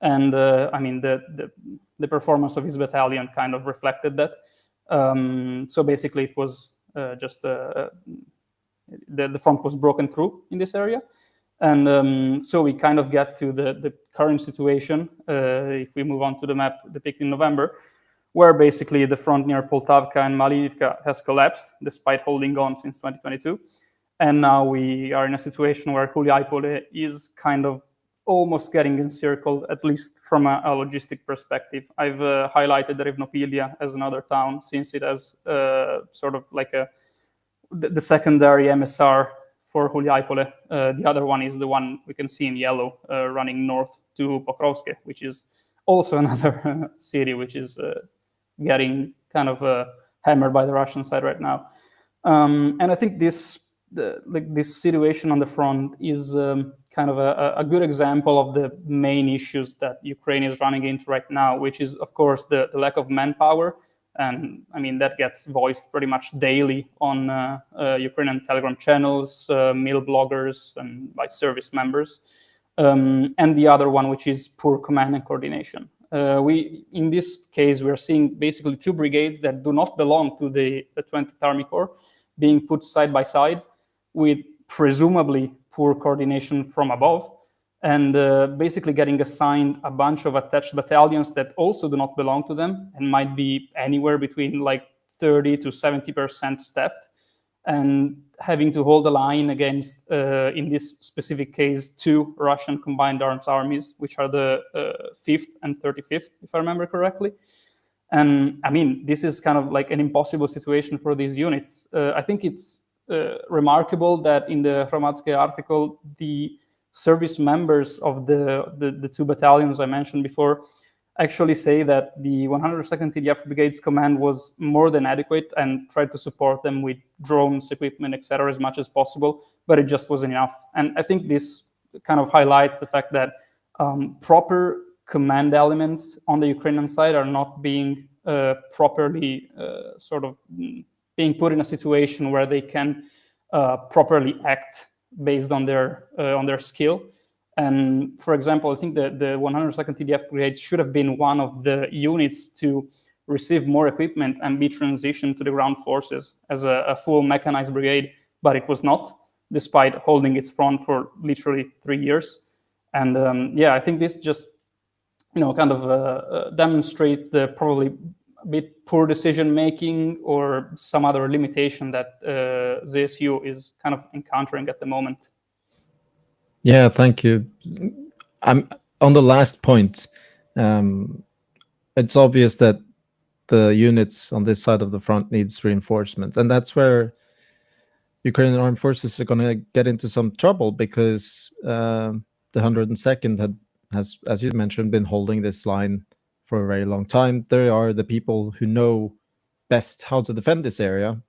and I mean the performance of his battalion kind of reflected that. So basically, it was just the front was broken through in this area, and so we kind of get to the current situation. If we move on to the map depicting November, where basically the front near Poltavka and Malinivka has collapsed despite holding on since 2022. And now we are in a situation where Huliaipole is kind of almost getting encircled, at least from a logistic perspective. I've highlighted Rivnopilia as another town, since it has sort of like the secondary MSR for Huliaipole. The other one is the one we can see in yellow running north to Pokrovske, which is also another city which is getting kind of hammered by the Russian side right now. And I think this situation on the front is kind of a good example of the main issues that Ukraine is running into right now, which is, of course, the lack of manpower. And I mean, that gets voiced pretty much daily on Ukrainian Telegram channels, mill bloggers, and by service members. And the other one, which is poor command and coordination. In this case, we are seeing basically two brigades that do not belong to the 20th Army Corps being put side by side with presumably poor coordination from above, and basically getting assigned a bunch of attached battalions that also do not belong to them and might be anywhere between like 30 to 70% staffed, and having to hold the line against, in this specific case, two Russian combined arms armies, which are the 5th and 35th, if I remember correctly. And I mean, this is kind of like an impossible situation for these units. I think it's remarkable that in the Hromadske article, the service members of the two battalions I mentioned before actually say that the 102nd TDF Brigade's command was more than adequate and tried to support them with drones, equipment, etc., as much as possible, but it just wasn't enough. And I think this kind of highlights the fact that proper command elements on the Ukrainian side are not being properly sort of being put in a situation where they can properly act based on their skill. And for example, I think the 102nd TDF Brigade should have been one of the units to receive more equipment and be transitioned to the ground forces as a full mechanized brigade, but it was not, despite holding its front for literally 3 years. And yeah, I think this just, kind of demonstrates the probably a bit poor decision making or some other limitation that ZSU is kind of encountering at the moment. Yeah, thank you. I'm on the last point. It's obvious that the units on this side of the front needs reinforcement, and that's where Ukrainian armed forces are going to get into some trouble, because the 102nd has, as you mentioned, been holding this line for a very long time. They are the people who know best how to defend this area.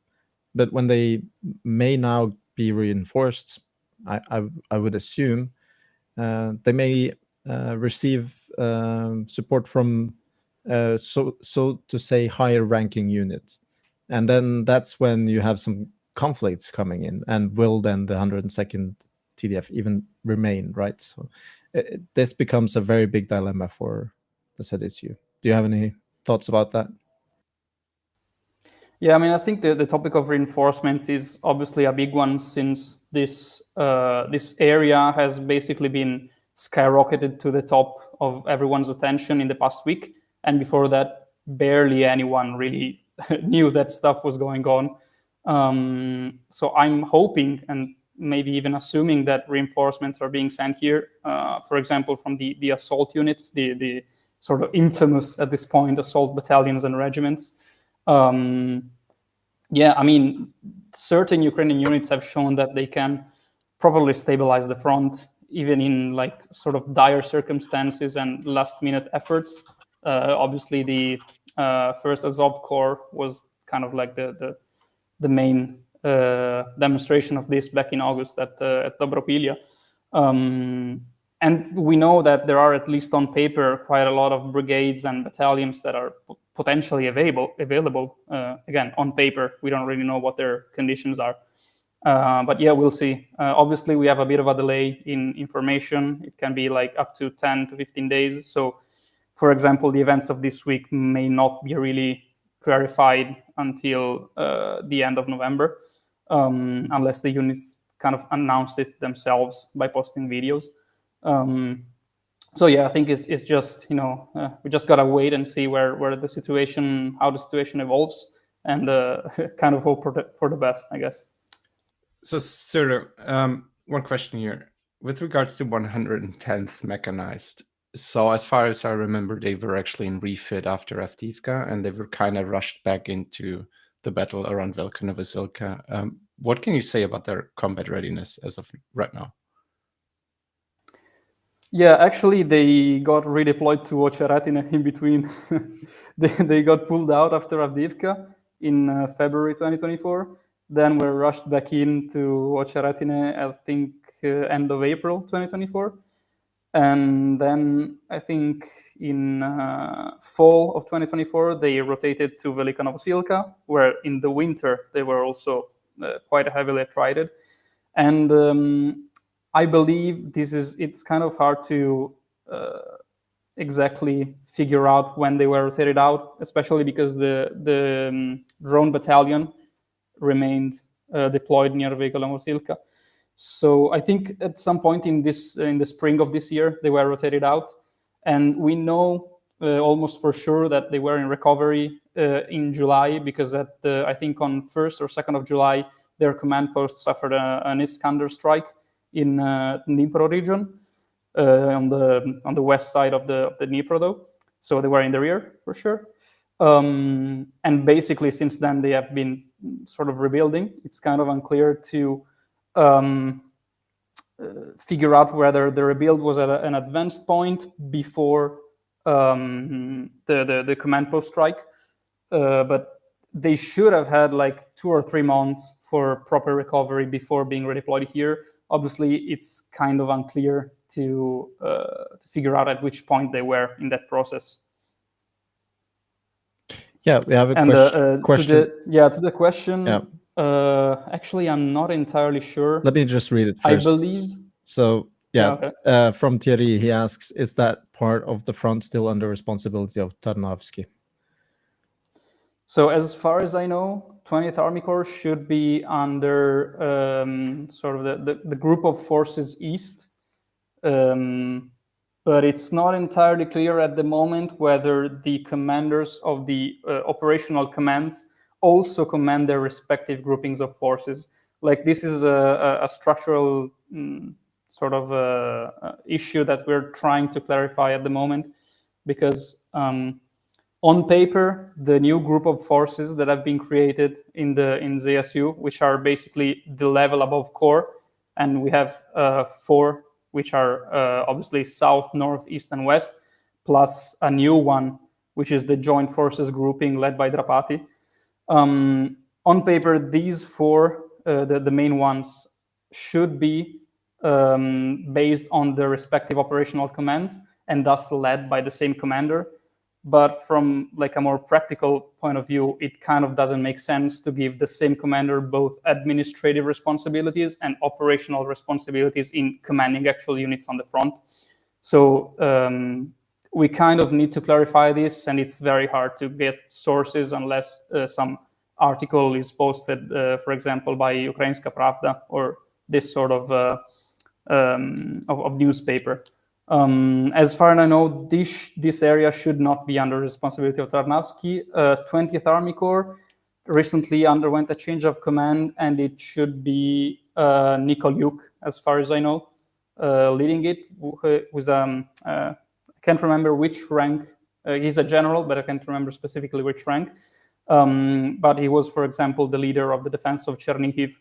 But when they may now be reinforced, I would assume they may receive support from so to say higher ranking units, and then that's when you have some conflicts coming in. And will then the 102nd TDF even remain, right? So this becomes a very big dilemma for the ZSU. Do you have any thoughts about that? Yeah, I mean, I think the topic of reinforcements is obviously a big one, since this area has basically been skyrocketed to the top of everyone's attention in the past week. And before that, barely anyone really knew that stuff was going on. So I'm hoping, and maybe even assuming, that reinforcements are being sent here, for example, from the assault units, the sort of infamous at this point assault battalions and regiments. Yeah, I mean, certain Ukrainian units have shown that they can probably stabilize the front, even in like sort of dire circumstances and last-minute efforts. Obviously, the first Azov Corps was kind of like the main demonstration of this back in August at Dobropilya. And we know that there are, at least on paper, quite a lot of brigades and battalions that are potentially available. Again, on paper, we don't really know what their conditions are. But yeah, we'll see. Obviously, we have a bit of a delay in information. It can be like up to 10 to 15 days. So, for example, the events of this week may not be really clarified until the end of November, unless the units kind of announce it themselves by posting videos. So yeah, I think it's just, we just gotta wait and see how the situation evolves, and kind of hope for the best, I guess. So, Sirdo, one question here with regards to 110th mechanized. So, as far as I remember, they were actually in refit after Avdiivka, and they were kind of rushed back into the battle around Velika Novosilka. What can you say about their combat readiness as of right now? Yeah, actually, they got redeployed to Ocharatine in between. They got pulled out after Avdiivka in February 2024. Then were rushed back into Ocharatine, I think, end of April 2024. And then I think in fall of 2024, they rotated to Velika Novosilka, where in the winter they were also quite heavily attrited. And I believe it's kind of hard to exactly figure out when they were rotated out, especially because the drone battalion remained deployed near Velika Novosilka. So I think at some point in the spring of this year, they were rotated out. And we know almost for sure that they were in recovery in July, because I think on 1st or 2nd of July, their command post suffered an Iskander strike in Dnipro region, on the west side of the Dnipro, though. So they were in the rear for sure. And basically, since then, they have been sort of rebuilding. It's kind of unclear to figure out whether the rebuild was at an advanced point before the command post strike. But they should have had like 2 or 3 months for proper recovery before being redeployed here. Obviously, it's kind of unclear to figure out at which point they were in that process. Yeah, we have a question. To the question. Yeah. Actually, I'm not entirely sure. Let me just read it first. I believe. So, yeah, okay. From Thierry, he asks, is that part of the front still under responsibility of Tarnavsky? So as far as I know, 20th Army Corps should be under sort of the group of forces east. But it's not entirely clear at the moment whether the commanders of the operational commands also command their respective groupings of forces. Like, this is a structural sort of issue that we're trying to clarify at the moment, because on paper, the new group of forces that have been created in ZSU, which are basically the level above core, and we have 4, which are obviously south, north, east, and west, plus a new one which is the joint forces grouping led by Drapati. On paper, these four, the main ones, should be based on the respective operational commands and thus led by the same commander. But from like a more practical point of view, it kind of doesn't make sense to give the same commander both administrative responsibilities and operational responsibilities in commanding actual units on the front. So we kind of need to clarify this, and it's very hard to get sources unless some article is posted, for example, by Ukrainska Pravda or this sort of newspaper. As far as I know, this area should not be under responsibility of Tarnavsky. 20th Army Corps recently underwent a change of command, and it should be Nikolyuk, as far as I know, leading it, who's I can't remember which rank. He's a general, but I can't remember specifically which rank. But he was, for example, the leader of the defense of Chernihiv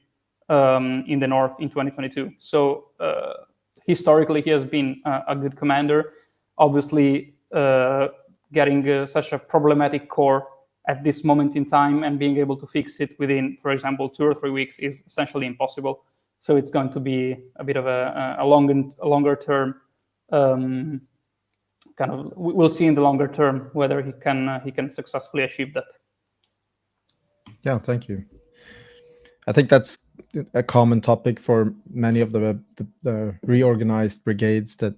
in the north in 2022. So historically, he has been a good commander. Obviously, getting such a problematic corps at this moment in time and being able to fix it within, for example, 2 or 3 weeks is essentially impossible. So it's going to be a bit of a longer term kind of. We'll see in the longer term whether he can successfully achieve that. Yeah, thank you. I think that's a common topic for many of the reorganized brigades that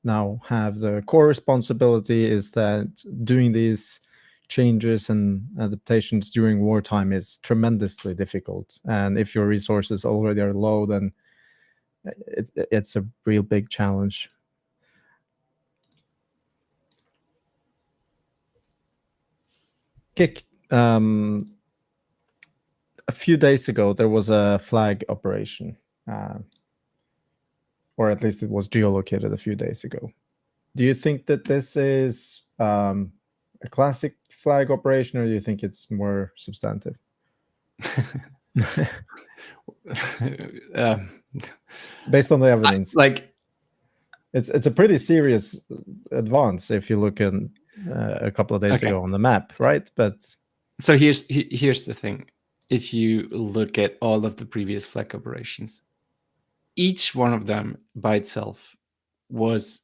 now have the core responsibility, is that doing these changes and adaptations during wartime is tremendously difficult. And if your resources already are low, then it's a real big challenge. giK, a few days ago, there was a flag operation, or at least it was geolocated a few days ago. Do you think that this is a classic flag operation, or do you think it's more substantive? Based on the evidence, it's a pretty serious advance if you look in a couple of days ago on the map, right? But so here's the thing. If you look at all of the previous flag operations, each one of them by itself was,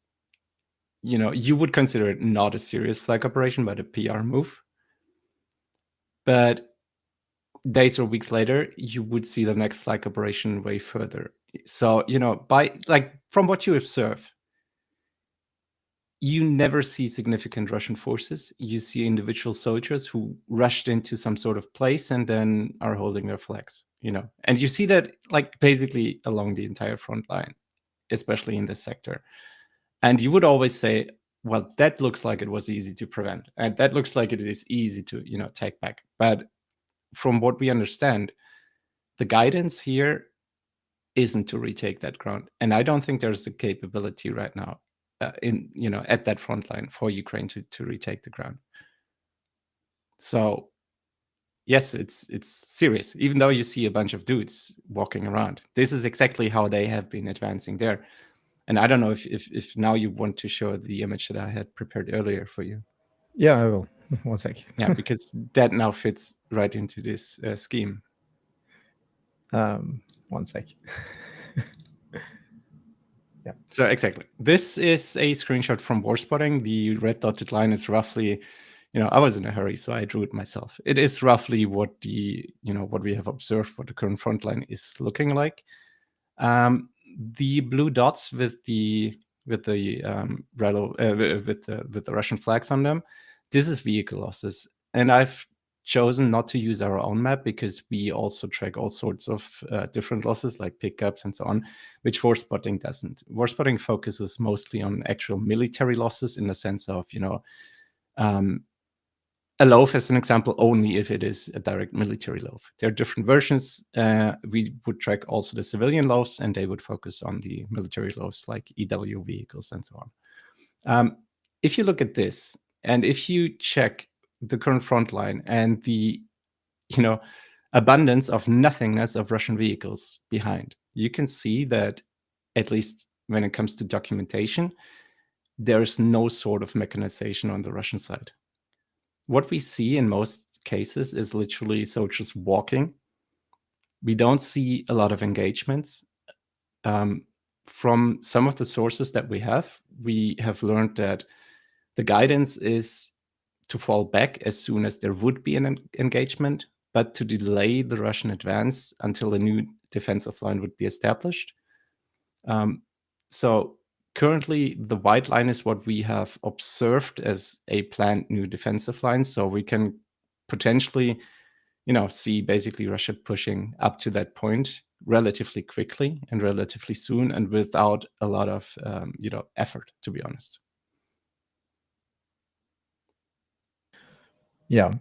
you would consider it not a serious flag operation, but a PR move. But days or weeks later, you would see the next flag operation way further. So, from what you observe, you never see significant Russian forces. You see individual soldiers who rushed into some sort of place and then are holding their flags, And you see that basically along the entire front line, especially in this sector. And you would always say, well, that looks like it was easy to prevent. And that looks like it is easy to, take back. But from what we understand, the guidance here isn't to retake that ground. And I don't think there's the capability right now at that front line for Ukraine to retake the ground. So yes, it's serious, even though you see a bunch of dudes walking around. This is exactly how they have been advancing there. And I don't know if now you want to show the image that I had prepared earlier for you. Yeah, I will. 1 sec. Yeah, because that now fits right into this scheme. 1 sec. Yeah. So exactly. This is a screenshot from War Spotting. The red dotted line is roughly, I was in a hurry, so I drew it myself. It is roughly what what we have observed, what the current front line is looking like. The blue dots with the Russian flags on them, this is vehicle losses. And I've chosen not to use our own map because we also track all sorts of different losses like pickups and so on, which War Spotting doesn't. War Spotting focuses mostly on actual military losses in the sense of, a loaf as an example only if it is a direct military loaf. There are different versions. We would track also the civilian loaves, and they would focus on the military loaves like EW vehicles and so on. If you look at this, and if you check the current front line and the abundance of nothingness of Russian vehicles behind, you can see that, at least when it comes to documentation, there is no sort of mechanization on the Russian side. What we see in most cases is literally soldiers walking. We don't see a lot of engagements. From some of the sources that we have learned that the guidance is to fall back as soon as there would be an engagement, but to delay the Russian advance until a new defensive line would be established. So currently, the white line is what we have observed as a planned new defensive line. So we can potentially, see basically Russia pushing up to that point relatively quickly and relatively soon, and without a lot of, effort, to be honest. Yeah.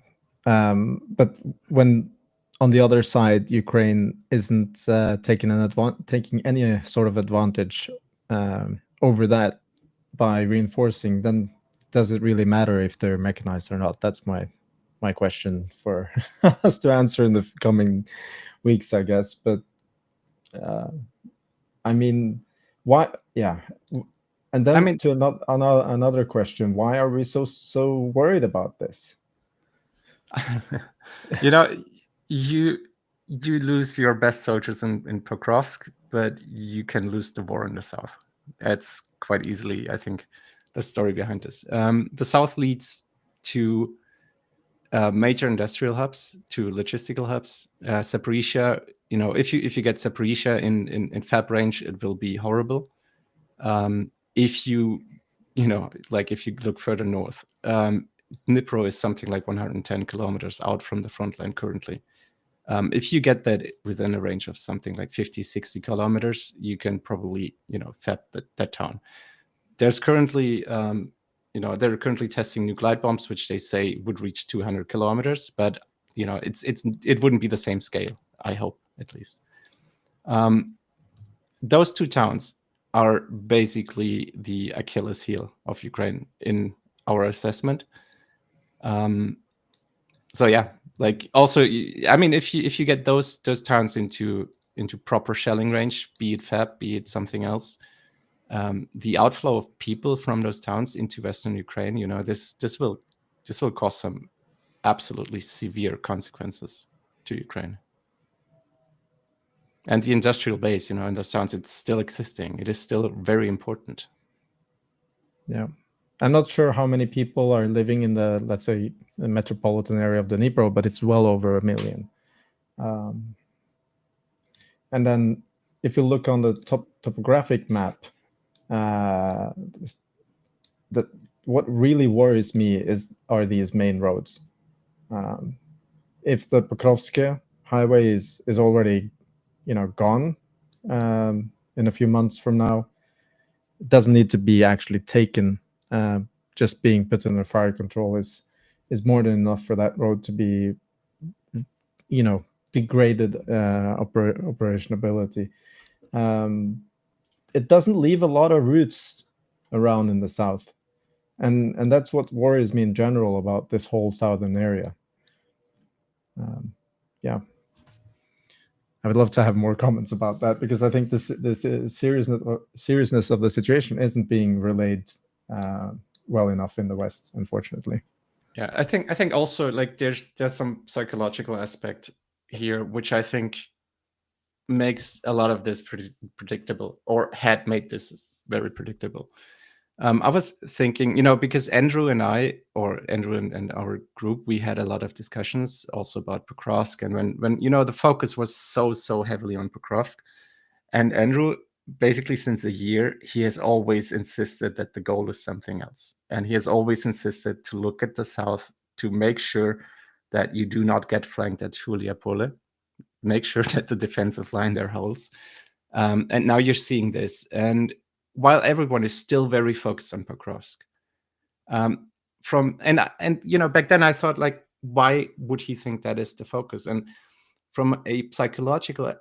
But when on the other side, Ukraine isn't taking any sort of advantage over that by reinforcing, then does it really matter if they're mechanized or not? That's my question for us to answer in the coming weeks, I guess. But I mean, why? Yeah. And then to another question, why are we so worried about this? You lose your best soldiers in Pokrovsk, but you can lose the war in the south. That's quite easily, I think, the story behind this. The south leads to major industrial hubs, to logistical hubs. Zaporizhia, if you get Zaporizhia in FAB range, it will be horrible. If you look further north, Dnipro is something like 110 kilometers out from the front line currently. If you get that within a range of something like 50, 60 kilometers, you can probably, FAB that town. There's currently, they're currently testing new glide bombs, which they say would reach 200 kilometers, but, it wouldn't be the same scale, I hope, at least. Those two towns are basically the Achilles heel of Ukraine in our assessment. So yeah, also, if you get those towns into proper shelling range, be it FAB, be it something else, the outflow of people from those towns into Western Ukraine, this will cause some absolutely severe consequences to Ukraine. And the industrial base, in those towns, it's still existing. It is still very important. Yeah. I'm not sure how many people are living in the, let's say, the metropolitan area of Dnipro, but it's well over 1 million. And then if you look on the topographic map, what really worries me are these main roads. If the Pokrovsk highway is already, gone in a few months from now, it doesn't need to be actually taken. Just being put under fire control is more than enough for that road to be, degraded operationability. It doesn't leave a lot of routes around in the south, and that's what worries me in general about this whole southern area. Yeah, I would love to have more comments about that, because I think this seriousness of the situation isn't being relayed well enough in the West, unfortunately. Yeah, I think also there's some psychological aspect here, which I think makes a lot of this predictable, or had made this very predictable. I was thinking, because Andrew and I, or Andrew and our group, we had a lot of discussions also about Pokrovsk, and when the focus was so heavily on Pokrovsk, and Andrew, basically since a year, he has always insisted that the goal is something else. And he has always insisted to look at the south, to make sure that you do not get flanked at Shuliapole, make sure that the defensive line there holds. And now you're seeing this. And while everyone is still very focused on Pokrovsk, back then I thought, why would he think that is the focus? And from a psychological,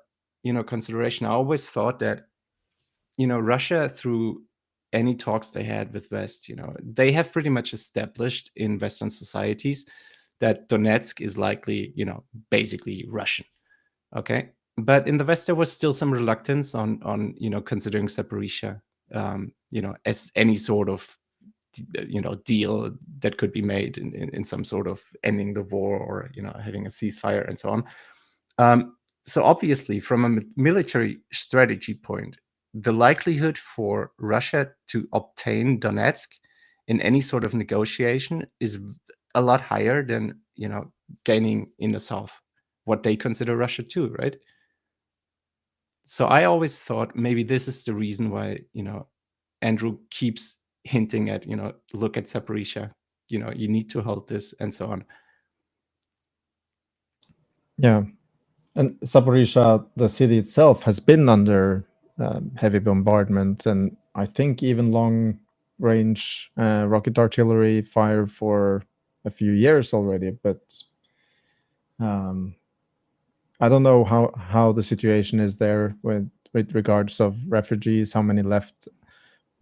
consideration, I always thought that, Russia, through any talks they had with West, they have pretty much established in Western societies that Donetsk is likely, basically Russian. Okay. But in the West, there was still some reluctance on considering Zaporizhia, as any sort of deal that could be made in some sort of ending the war or having a ceasefire and so on. So obviously, from a military strategy point, the likelihood for Russia to obtain Donetsk in any sort of negotiation is a lot higher than gaining in the south, what they consider Russia too, right? So I always thought maybe this is the reason why Andrew keeps hinting at look at Zaporizhia, you need to hold this and so on. Yeah, and Zaporizhia, the city itself, has been under heavy bombardment, and I think even long-range rocket artillery fire for a few years already. But I don't know how the situation is there with regards of refugees, how many left,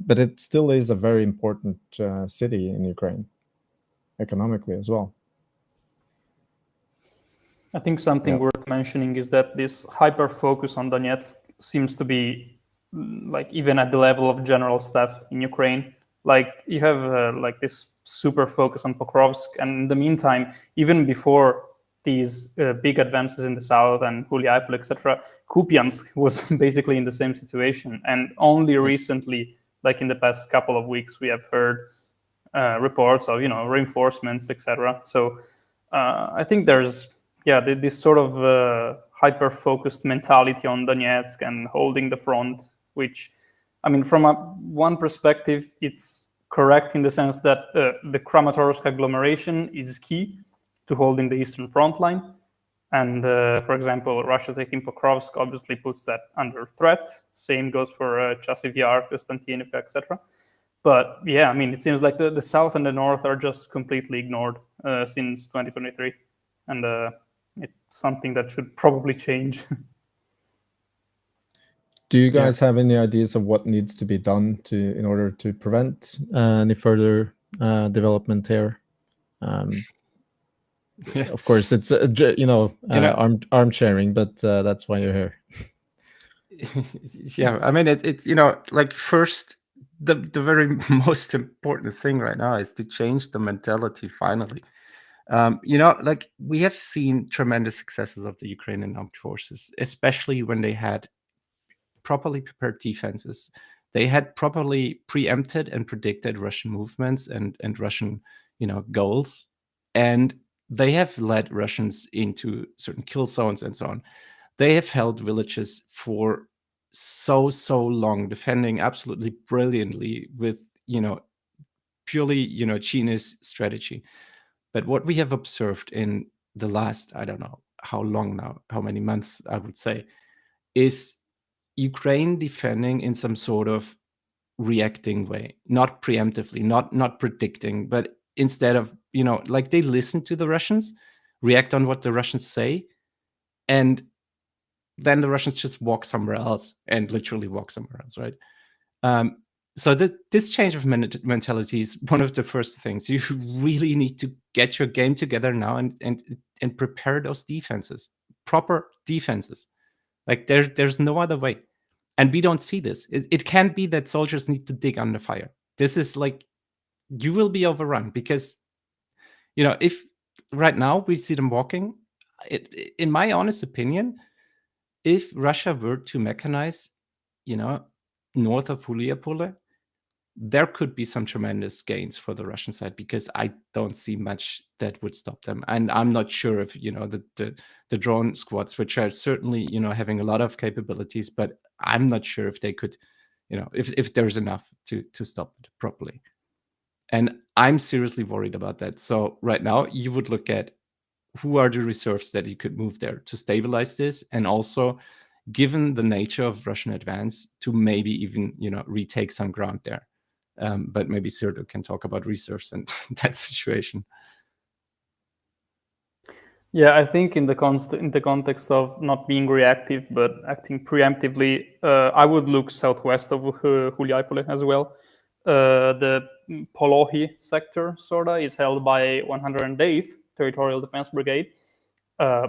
but it still is a very important city in Ukraine, economically as well. I think something worth mentioning is that this hyper focus on Donetsk seems to be even at the level of general staff in Ukraine. You have this super focus on Pokrovsk, and in the meantime, even before these big advances in the south and Huliaipol, etc., Kupiansk was basically in the same situation. And only recently, in the past couple of weeks, we have heard reports of reinforcements, etc. So I think there's this sort of hyper-focused mentality on Donetsk and holding the front, which, from one perspective, it's correct in the sense that the Kramatorsk agglomeration is key to holding the eastern front line. And, for example, Russia taking Pokrovsk obviously puts that under threat. Same goes for Chasiv Yar, Konstantinivka, etc. But, it seems like the south and the north are just completely ignored since 2023. And it's something that should probably change. Do you guys have any ideas of what needs to be done in order to prevent any further development here? Of course, it's arm sharing, but that's why you're here. It's first, the very most important thing right now is to change the mentality finally. We have seen tremendous successes of the Ukrainian armed forces, especially when they had properly prepared defenses. They had properly preempted and predicted Russian movements and Russian, goals. And they have led Russians into certain kill zones and so on. They have held villages for so long, defending absolutely brilliantly with, purely, genius strategy. But what we have observed in the last, I don't know how long now, how many months I would say, is Ukraine defending in some sort of reacting way, not preemptively, not predicting, but instead of, they listen to the Russians, react on what the Russians say, and then the Russians just walk somewhere else and literally walk somewhere else, right? So this change of mentality is one of the first things. You really need to get your game together now and prepare those defenses, proper defenses. There's no other way. And we don't see this. It can't be that soldiers need to dig under fire. This is you will be overrun because, if right now we see them walking, in my honest opinion, if Russia were to mechanize, north of Huliaipol, there could be some tremendous gains for the Russian side because I don't see much that would stop them. And I'm not sure if, the drone squads, which are certainly, having a lot of capabilities, but I'm not sure if they could, if there's enough to stop it properly. And I'm seriously worried about that. So right now you would look at who are the reserves that you could move there to stabilize this, and also, given the nature of Russian advance, to maybe even retake some ground there. But maybe Sirdo can talk about reserves and that situation. Yeah, I think in the context of not being reactive but acting preemptively, I would look southwest of Huliaipol as well. The Polohi sector, sorta, is held by 108th Territorial Defense Brigade.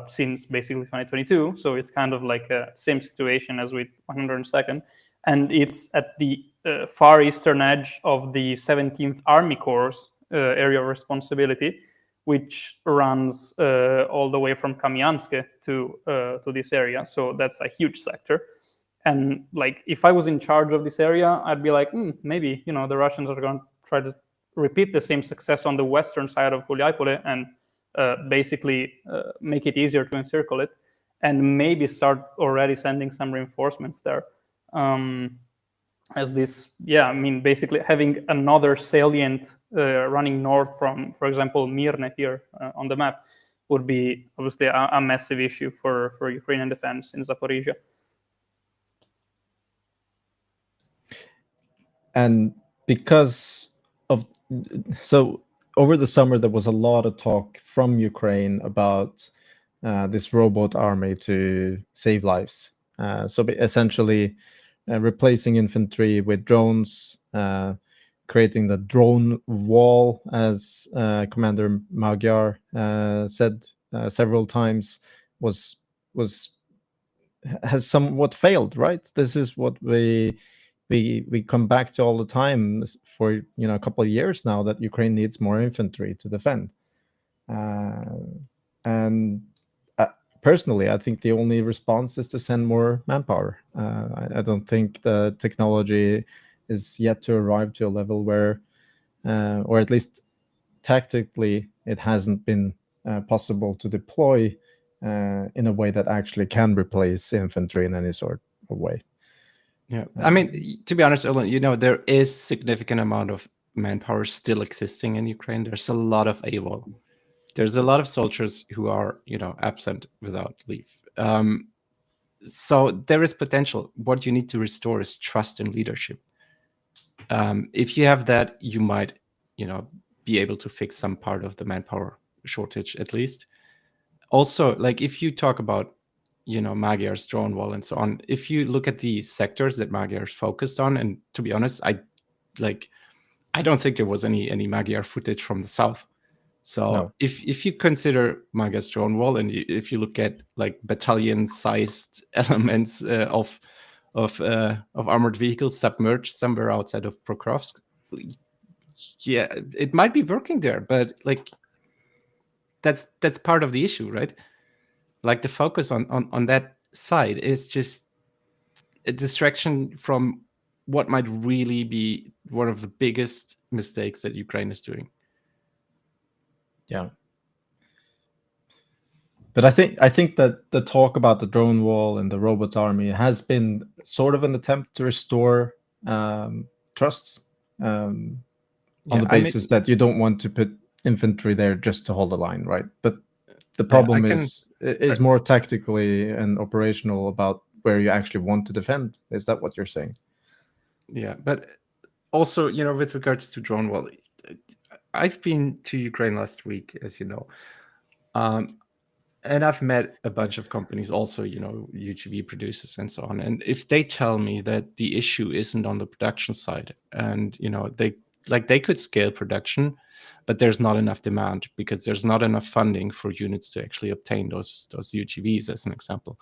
since basically 2022. So it's kind of like a same situation as with 102nd. And it's at the far eastern edge of the 17th Army Corps area of responsibility, which runs all the way from Kamyansk to this area. So that's a huge sector. And like, if I was in charge of this area, I'd be like, maybe, the Russians are going to try to repeat the same success on the western side of Hulyapole and basically make it easier to encircle it, and maybe start already sending some reinforcements there. As this, basically having another salient running north from, for example, Mirne here on the map would be obviously a massive issue for Ukrainian defense in Zaporizhia. And because of, so over the summer, there was a lot of talk from Ukraine about this robot army to save lives. So essentially replacing infantry with drones, creating the drone wall, as Commander Magyar said several times, has somewhat failed, right? This is what we come back to all the time for a couple of years now, that Ukraine needs more infantry to defend. And personally, I think the only response is to send more manpower. I don't think the technology is yet to arrive to a level where, or at least tactically, it hasn't been possible to deploy in a way that actually can replace infantry in any sort of way. Yeah, I mean, to be honest, Erlend, there is significant amount of manpower still existing in Ukraine. There's a lot of AWOL. There's a lot of soldiers who are, absent without leave. So there is potential. What you need to restore is trust in leadership. If you have that, you might, be able to fix some part of the manpower shortage at least. Also, like if you talk about Magyar's drone wall and so on, if you look at the sectors that Magyar's focused on, and to be honest, I don't think there was any Magyar footage from the south. So No. if you consider Magyar's drone wall, and if you look at like battalion-sized elements of armored vehicles submerged somewhere outside of Pokrovsk, yeah, it might be working there, but like that's part of the issue, right? Like the focus on that side is just a distraction from what might really be one of the biggest mistakes that Ukraine is doing. Yeah. But I think that the talk about the drone wall and the robot army has been sort of an attempt to restore trust on the basis that you don't want to put infantry there just to hold the line, right? But the problem is more tactically and operational about where you actually want to defend. Is that what you're saying? Yeah, but also, with regards to drone wall, I've been to Ukraine last week, as you know, and I've met a bunch of companies also, UGV producers and so on. And if they tell me that the issue isn't on the production side, and they could scale production, but there's not enough demand because there's not enough funding for units to actually obtain those UGVs, as an example.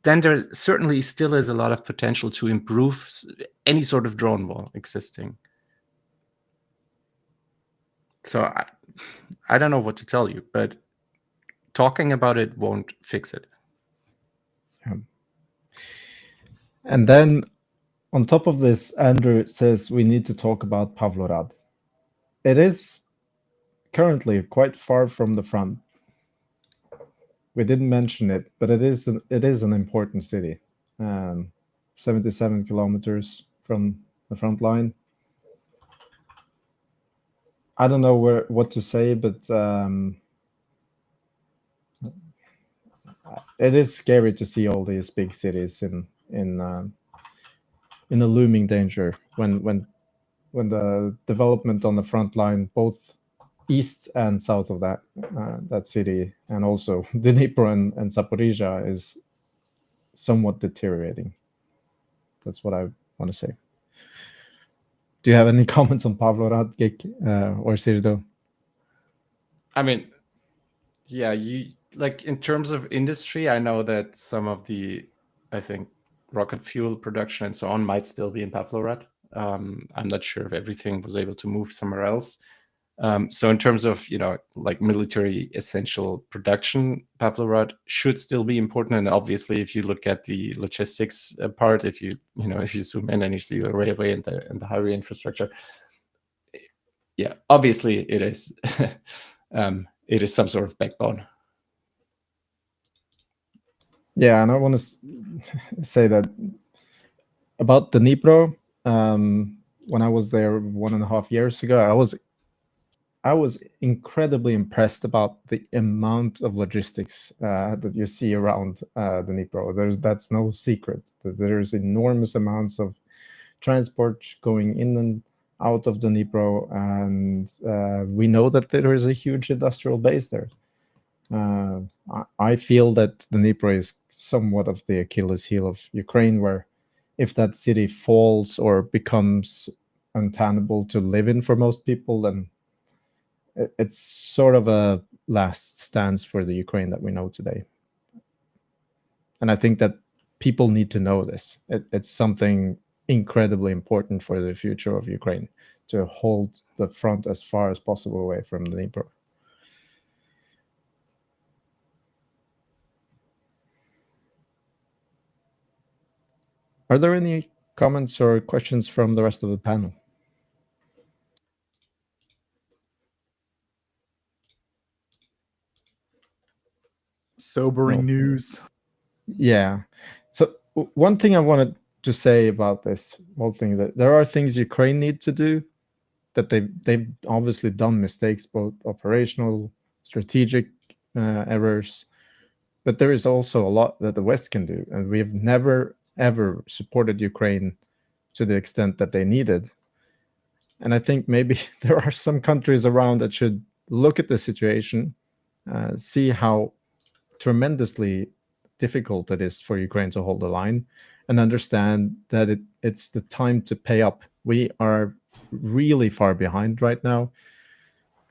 Then there certainly still is a lot of potential to improve any sort of drone wall existing. So I don't know what to tell you, but talking about it won't fix it. Yeah. And then on top of this, Andrew says we need to talk about Pavlorad. It is currently quite far from the front. We didn't mention it, but it is an important city. 77 kilometers from the front line. I don't know what to say, but it is scary to see all these big cities in a looming danger when the development on the front line, both east and south of that city, and also Dnipro and Zaporizhia, is somewhat deteriorating. That's what I want to say. Do you have any comments on Pavlorad, giK, or Sirdo? I mean, Yeah, you like in terms of industry, I know that some of the, I think, rocket fuel production and so on might still be in Pavlograd. I'm not sure if everything was able to move somewhere else. So in terms of, like military essential production, Pavlograd should still be important. And obviously, if you look at the logistics part, if you zoom in and you see the railway and the highway infrastructure, yeah, obviously it is. It is some sort of backbone. Yeah, and I want to say that about the Dnipro. When I was there 1.5 years ago, I was incredibly impressed about the amount of logistics that you see around the Dnipro. That's no secret. There's enormous amounts of transport going in and out of the Dnipro, and we know that there is a huge industrial base there. I feel that the Dnipro is somewhat of the Achilles heel of Ukraine, where if that city falls or becomes untenable to live in for most people, then it's sort of a last stance for the Ukraine that we know today. And I think that people need to know this. It's something incredibly important for the future of Ukraine to hold the front as far as possible away from the Dnipro. Are there any comments or questions from the rest of the panel? Sobering news. Yeah. So one thing I wanted to say about this whole thing, that there are things Ukraine need to do, that they've obviously done mistakes, both operational, strategic errors, but there is also a lot that the West can do, and we've never ever supported Ukraine to the extent that they needed. And I think maybe there are some countries around that should look at the situation, see how tremendously difficult it is for Ukraine to hold the line, and understand that it's the time to pay up. We are really far behind right now,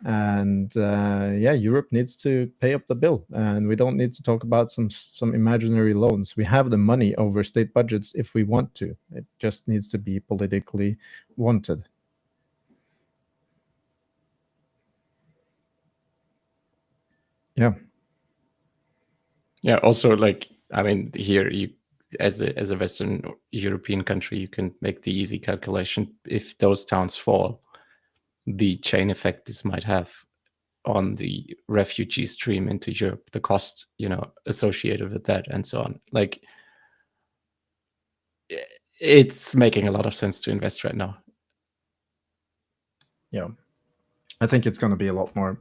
and Europe needs to pay up the bill, and we don't need to talk about some imaginary loans. We have the money over state budgets if we want to. It just needs to be politically wanted. Yeah. Also, like, I mean, here you, as a Western European country, you can make the easy calculation. If those towns fall, the chain effect this might have on the refugee stream into Europe, the cost, associated with that, and so on. Like, it's making a lot of sense to invest right now. Yeah, I think it's going to be a lot more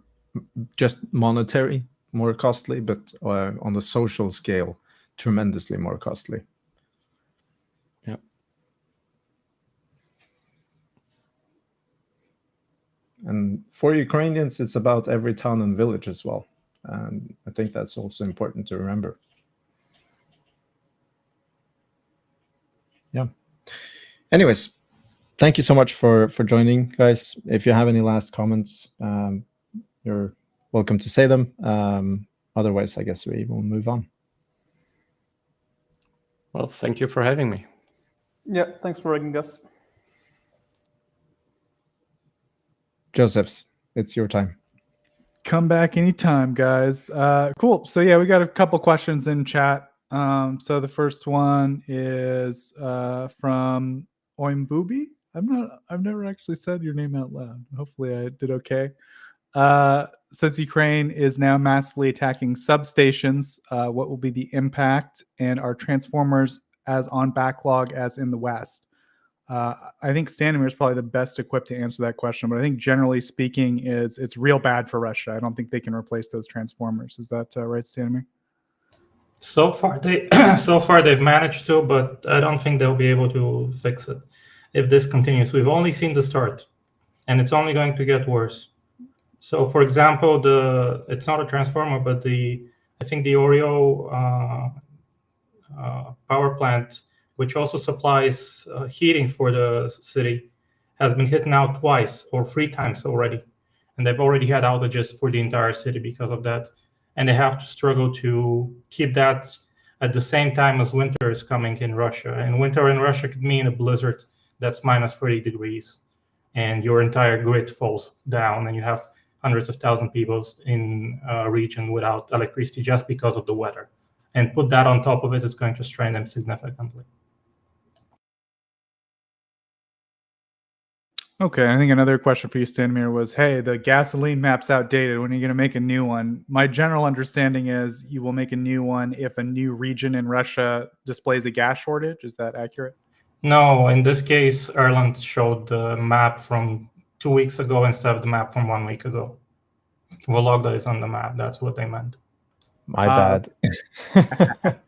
just monetary, more costly, but on the social scale, tremendously more costly. Yeah. And for Ukrainians, it's about every town and village as well. And I think that's also important to remember. Yeah. Anyways, thank you so much for joining, guys. If you have any last comments, you're welcome to say them. Otherwise, I guess we will move on. Well, thank you for having me. Yeah, thanks for having us. Josephs, it's your time. Come back anytime, guys. Cool. So yeah, we got a couple questions in chat. So the first one is from Oimbubi. I've never actually said your name out loud. Hopefully I did okay. Since Ukraine is now massively attacking substations, what will be the impact, and are transformers as on backlog as in the West? I think Stanimir is probably the best equipped to answer that question, but I think generally speaking, it's real bad for Russia. I don't think they can replace those transformers. Is that right, Stanimir? So far they've managed to, but I don't think they'll be able to fix it if this continues. We've only seen the start, and it's only going to get worse. So, for example, it's not a transformer, but I think the Oreo power plant, which also supplies heating for the city, has been hit now twice or 3 times already. And they've already had outages for the entire city because of that. and they have to struggle to keep that at the same time as winter is coming in Russia. And winter in Russia could mean a blizzard that's minus 30 degrees, and your entire grid falls down, and you have hundreds of thousands of people in a region without electricity just because of the weather. And put that on top of it, it's going to strain them significantly. Okay, I think another question for you, Stanimir, was, hey, the gasoline map's outdated. When are you going to make a new one? My general understanding is you will make a new one if a new region in Russia displays a gas shortage. Is that accurate? No, in this case, Erlend showed the map from 2 weeks ago instead of the map from 1 week ago. Vologda is on the map. That's what they meant. My bad. There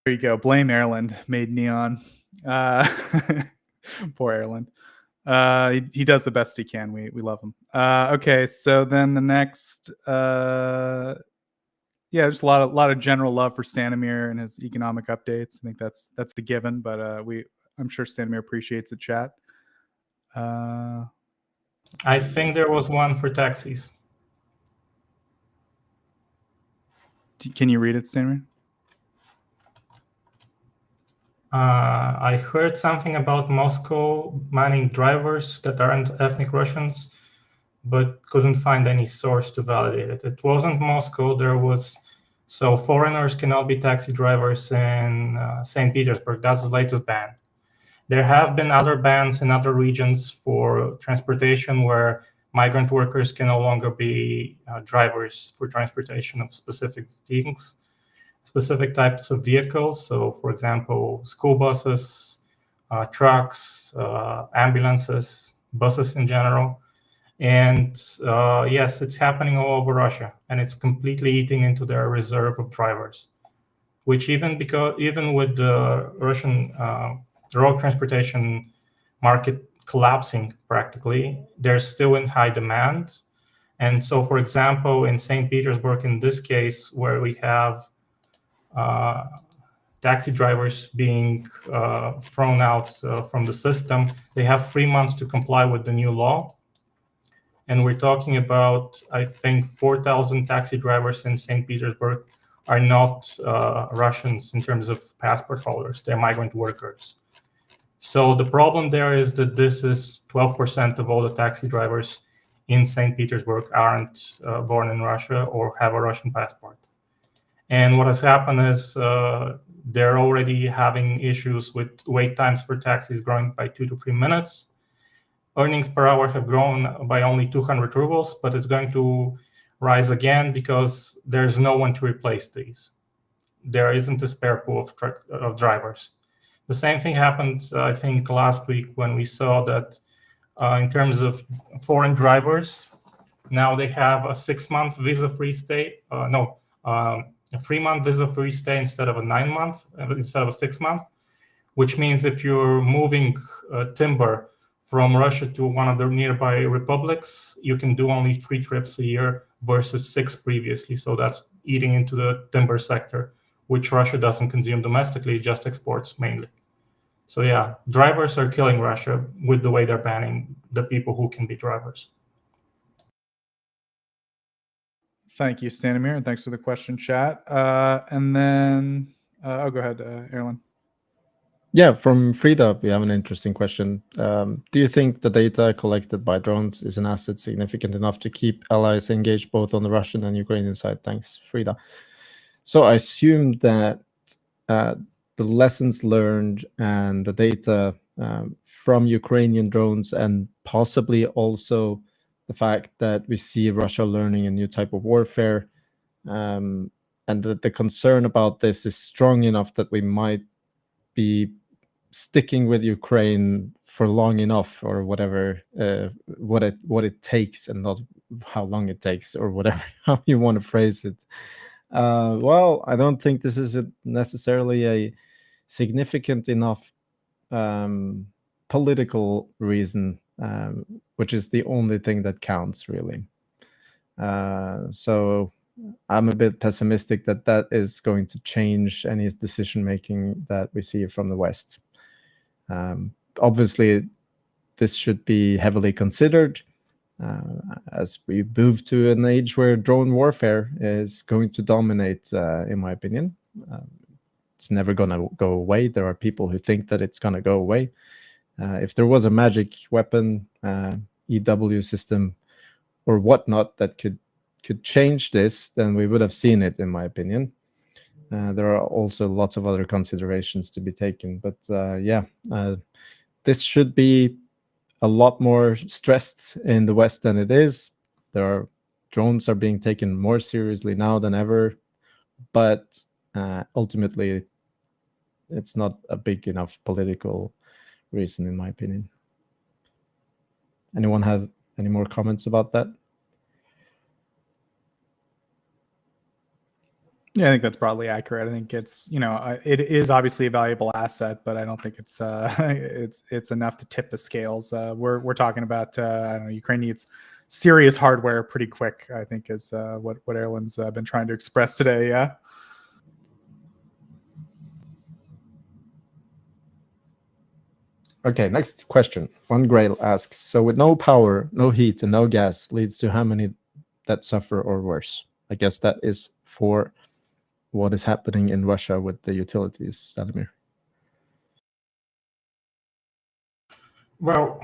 you go. Blame Erlend. Made neon. Poor Erlend. He does the best he can. We love him. Okay, so then the next, just a lot of general love for Stanimir and his economic updates. I think that's a given, but I'm sure Stanimir appreciates the chat. I think there was one for taxis. Can you read it, Stanimir? I heard something about Moscow banning drivers that aren't ethnic Russians, but couldn't find any source to validate it. It wasn't Moscow. So foreigners cannot be taxi drivers in St. Petersburg. That's the latest ban. There have been other bans in other regions for transportation where migrant workers can no longer be drivers for transportation of specific things, specific types of vehicles. So, for example, school buses, trucks, ambulances, buses in general. And yes, it's happening all over Russia, and it's completely eating into their reserve of drivers, which even with the Russian road transportation market collapsing practically, they're still in high demand. And so, for example, in St. Petersburg, in this case, where we have taxi drivers being thrown out from the system, they have 3 months to comply with the new law. And we're talking about, I think, 4,000 taxi drivers in St. Petersburg are not Russians in terms of passport holders. They're migrant workers. So the problem there is that this is 12% of all the taxi drivers in St. Petersburg aren't born in Russia or have a Russian passport. And what has happened is they're already having issues with wait times for taxis growing by 2 to 3 minutes. Earnings per hour have grown by only 200 rubles, but it's going to rise again because there's no one to replace these. There isn't a spare pool of drivers. The same thing happened, I think, last week when we saw that in terms of foreign drivers, now they have a 6-month visa-free stay. A 3-month visa-free stay instead of a 9-month, instead of a 6-month, which means if you're moving timber from Russia to one of the nearby republics, you can do only 3 trips a year versus 6 previously. So that's eating into the timber sector, which Russia doesn't consume domestically, just exports mainly. So yeah, drivers are killing Russia with the way they're banning the people who can be drivers. Thank you, Stanimir, and thanks for the question, chat. And then, go ahead, Erlend. Yeah, from Frida, we have an interesting question. Do you think the data collected by drones is an asset significant enough to keep allies engaged both on the Russian and Ukrainian side? Thanks, Frida. So I assume that the lessons learned and the data from Ukrainian drones, and possibly also the fact that we see Russia learning a new type of warfare, and that the concern about this is strong enough that we might be sticking with Ukraine for long enough, or whatever, what it takes, and not how long it takes, or whatever how you want to phrase it. Well, I don't think this is necessarily a significant enough political reason, which is the only thing that counts, really. So I'm a bit pessimistic that that is going to change any decision making that we see from the West. Obviously, this should be heavily considered, as we move to an age where drone warfare is going to dominate, in my opinion. It's never going to go away. There are people who think that it's going to go away. If there was a magic weapon, EW system, or whatnot that could change this, then we would have seen it, in my opinion. There are also lots of other considerations to be taken, but this should be a lot more stressed in the West than it is. Drones are being taken more seriously now than ever, but ultimately it's not a big enough political reason, in my opinion. Anyone have any more comments about that? Yeah, I think that's broadly accurate. I think it's, it is obviously a valuable asset, but I don't think it's it's enough to tip the scales. We're talking about I don't know, Ukraine needs serious hardware pretty quick, I think, is what Erlend's been trying to express today. Yeah. Okay, next question. One Grail asks, so with no power, no heat, and no gas leads to how many that suffer or worse? I guess that is for what is happening in Russia with the utilities, Stanimir. Well,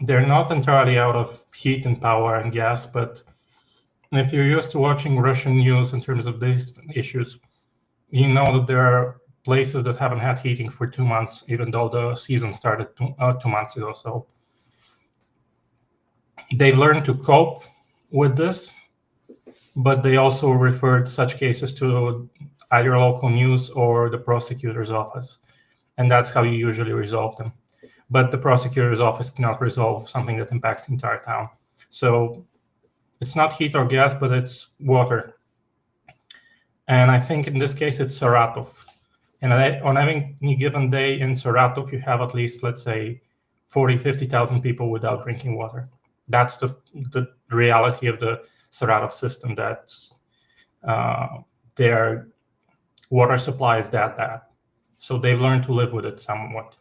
they're not entirely out of heat and power and gas, but if you're used to watching Russian news in terms of these issues, you know that there are places that haven't had heating for 2 months, even though the season started 2 months ago. So they've learned to cope with this, but they also referred such cases to either local news or the prosecutor's office. And that's how you usually resolve them. But the prosecutor's office cannot resolve something that impacts the entire town. So it's not heat or gas, but it's water. And I think in this case, it's Saratov. And on any given day in Saratov, you have at least, let's say, 40, 50,000 people without drinking water. That's the reality of the Saratov system, that their water supply is that bad. So they've learned to live with it somewhat.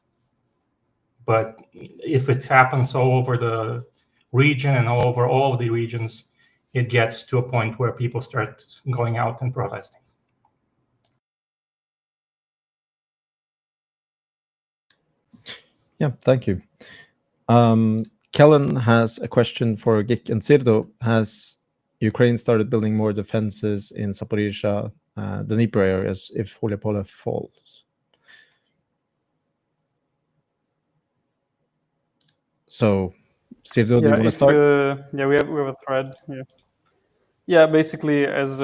But if it happens all over the region and all over all of the regions, it gets to a point where people start going out and protesting. Yeah, thank you. Kellen has a question for giK and Sirdo. Has Ukraine started building more defenses in Zaporizhzhia, the Dnipro areas, if Holypole falls? So, Sirdo, do you want to start? Yeah, we have a thread. Yeah, basically, as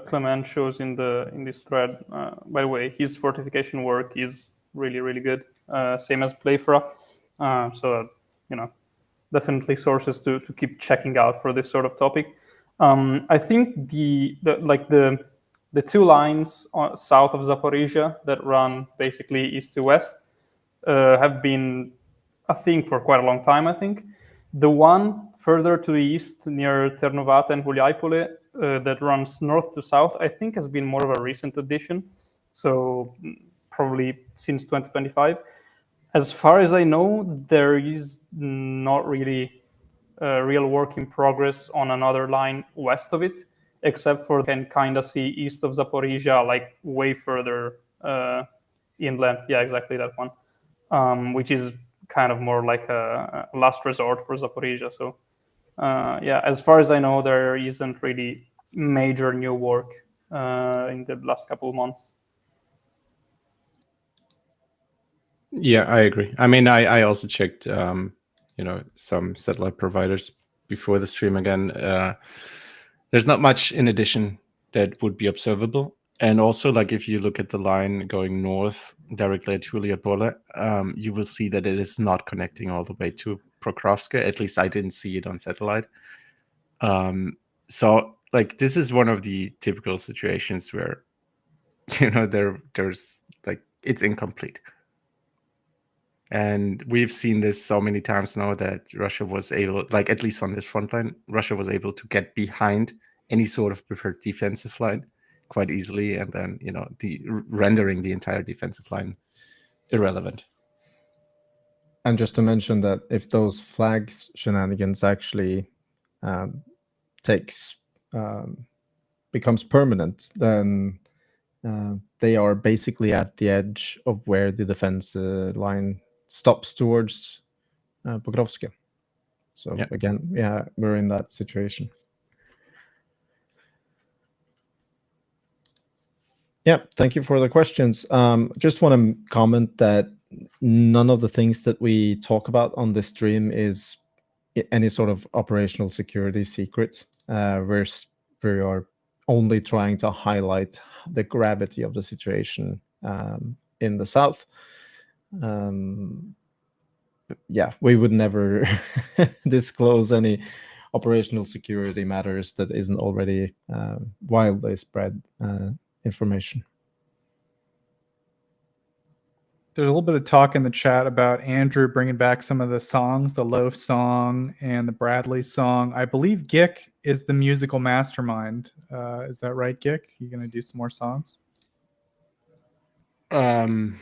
Clement shows in this thread. By the way, his fortification work is really good. Same as Playfra. So definitely sources to keep checking out for this sort of topic. I think the 2 lines south of Zaporizhzhia that run basically east to west have been a thing for quite a long time, I think. The one further to the east near Ternovat and Hulyapole that runs north to south, I think has been more of a recent addition. So probably since 2025. As far as I know, there is not really real work in progress on another line west of it, except for can kind of see east of Zaporizhzhia, like way further inland. Yeah, exactly that one, which is kind of more like a last resort for Zaporizhzhia. So as far as I know, there isn't really major new work in the last couple of months. Yeah, I agree. I mean, I also checked, some satellite providers before the stream again. There's not much in addition that would be observable. And also, like, if you look at the line going north directly at Hulyapole, you will see that it is not connecting all the way to Pokrovska. At least I didn't see it on satellite. So, like, this is one of the typical situations where, there's like, it's incomplete. And we've seen this so many times now that Russia was able, like, at least on this front line, Russia was able to get behind any sort of preferred defensive line quite easily, and then, rendering the entire defensive line irrelevant. And just to mention that if those flags shenanigans actually becomes permanent, then they are basically at the edge of where the defense line stops towards Pokrovsky. So Yeah. again, yeah, we're in that situation. Yeah, thank you for the questions. Just want to comment that none of the things that we talk about on this stream is any sort of operational security secrets. We are only trying to highlight the gravity of the situation in the south. Yeah, we would never disclose any operational security matters that isn't already widely spread information. There's a little bit of talk in the chat about Andrew bringing back some of the songs, the Loaf song and the Bradley song. I believe giK is the musical mastermind. Is that right, giK? You going to do some more songs? I'm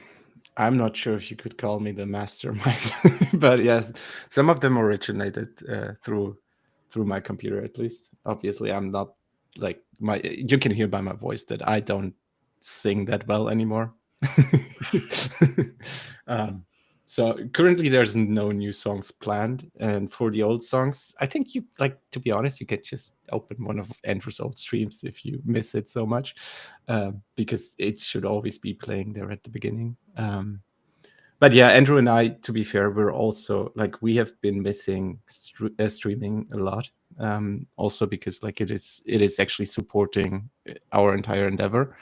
not sure if you could call me the mastermind, but yes, some of them originated through my computer, at least. Obviously, I'm not like you can hear by my voice that I don't sing that well anymore. So currently there's no new songs planned, and for the old songs, I think you to be honest, you could just open one of Andrew's old streams if you miss it so much, because it should always be playing there at the beginning. But yeah, Andrew and I, to be fair, we're also we have been missing streaming a lot, also because it is actually supporting our entire endeavor.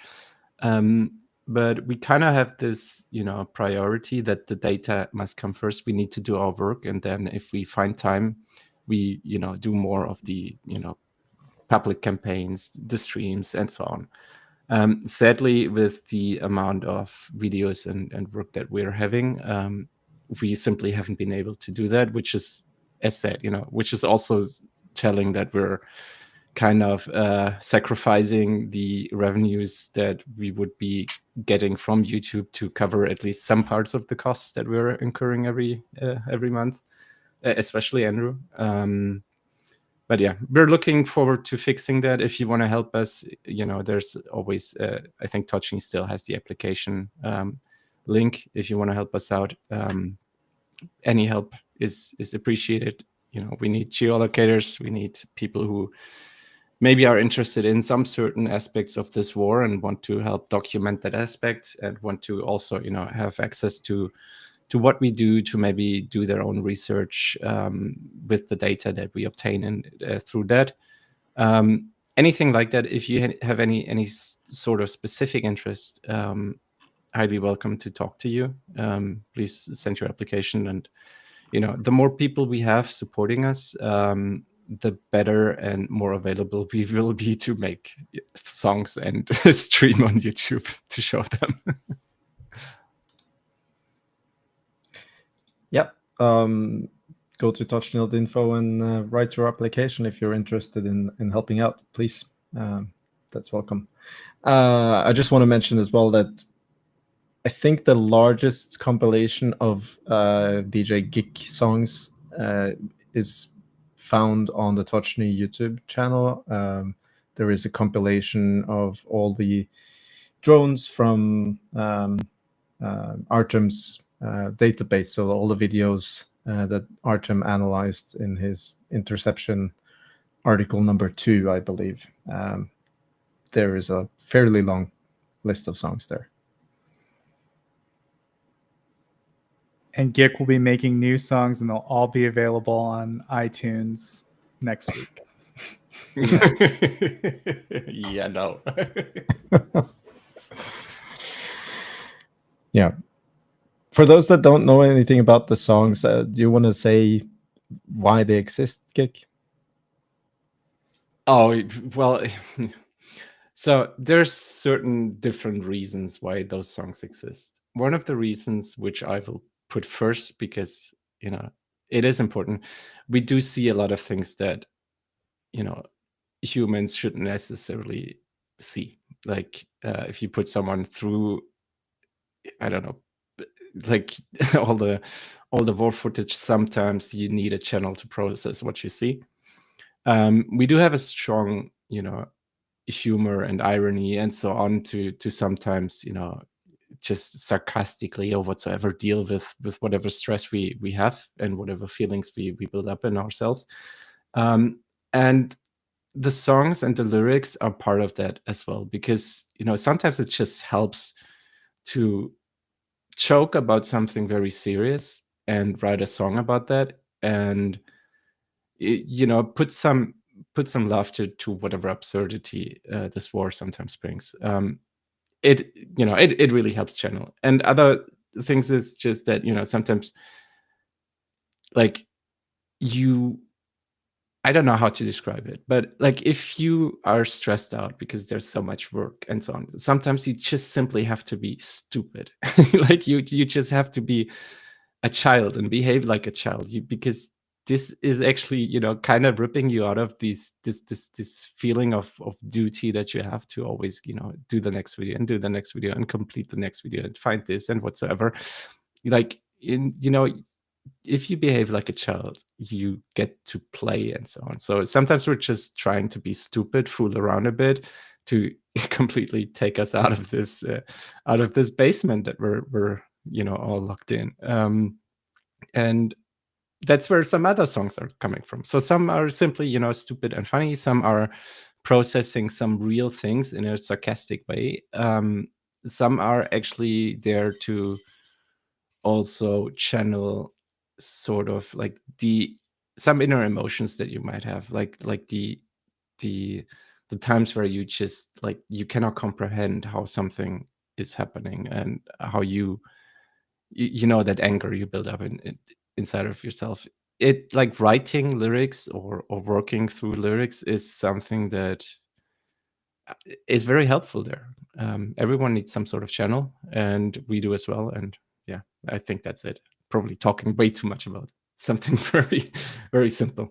But we kind of have this, priority that the data must come first. We need to do our work, and then if we find time, we, do more of the, public campaigns, the streams, and so on. Sadly, with the amount of videos and work that we're having, we simply haven't been able to do that, which is, as said, which is also telling that we're kind of sacrificing the revenues that we would be getting from YouTube to cover at least some parts of the costs that we're incurring every month, especially Andrew. But yeah, we're looking forward to fixing that. If you want to help us, there's always, I think Tochnyi still has the application link if you want to help us out. Any help is appreciated. We need geolocators, we need people who maybe are interested in some certain aspects of this war and want to help document that aspect, and want to also, have access to what we do, to maybe do their own research with the data that we obtain and through that. Anything like that, if you have any sort of specific interest, highly welcome to talk to you. Please send your application, and the more people we have supporting us, the better and more available we will be to make songs and stream on YouTube to show them. Yep. Go to Tochnyi.info and write your application if you're interested in helping out, please. That's welcome. I just want to mention as well that I think the largest compilation of DJ giK songs is found on the Tochnyi YouTube channel. There is a compilation of all the drones from Artem's database, so all the videos that Artem analyzed in his interception article number 2, I believe. There is a fairly long list of songs there. And giK will be making new songs, and they'll all be available on iTunes next week. Yeah, no. Yeah. For those that don't know anything about the songs, do you want to say why they exist, giK? Oh, well, so there's certain different reasons why those songs exist. One of the reasons, which I will put first, because, it is important, we do see a lot of things that, humans shouldn't necessarily see. Like if you put someone through, I don't know, like all the war footage, sometimes you need a channel to process what you see. We do have a strong, humor and irony and so on to sometimes, just sarcastically or whatsoever deal with whatever stress we have and whatever feelings we build up in ourselves. And the songs and the lyrics are part of that as well, because sometimes it just helps to joke about something very serious and write a song about that, and put some laughter to whatever absurdity this war sometimes brings. It really helps channel. And other things is just that sometimes, like, I don't know how to describe it, but like if you are stressed out because there's so much work and so on, sometimes you just simply have to be stupid. Like you just have to be a child and behave like a child, because this is actually kind of ripping you out of this feeling of duty that you have to always do the next video and do the next video and complete the next video and find this and whatsoever. Like if you behave like a child, you get to play and so on. So sometimes we're just trying to be stupid, fool around a bit, to completely take us out of this basement that we're all locked in. And that's where some other songs are coming from. So some are simply stupid and funny. Some are processing some real things in a sarcastic way. Some are actually there to also channel sort of like some inner emotions that you might have, like the times where you just like you cannot comprehend how something is happening, and how you that anger you build up inside of yourself. It like writing lyrics or working through lyrics is something that is very helpful there. Everyone needs some sort of channel, and we do as well. And yeah, I think that's it. Probably talking way too much about something very, very simple.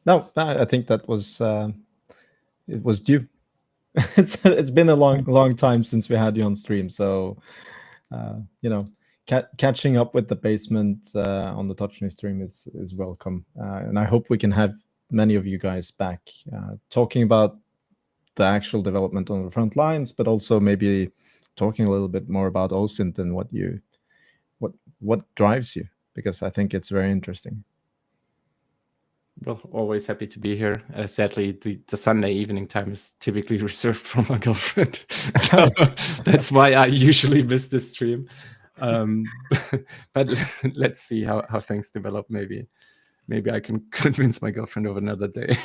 No, I think that was it was due. It's been a long time since we had you on stream, so catching up with the basement on the Tochnyi stream is welcome, and I hope we can have many of you guys back talking about the actual development on the front lines, but also maybe talking a little bit more about OSINT and what drives you, because I think it's very interesting. Well, always happy to be here. Sadly, the Sunday evening time is typically reserved for my girlfriend, so that's why I usually miss this stream. But let's see how things develop. Maybe I can convince my girlfriend of another day.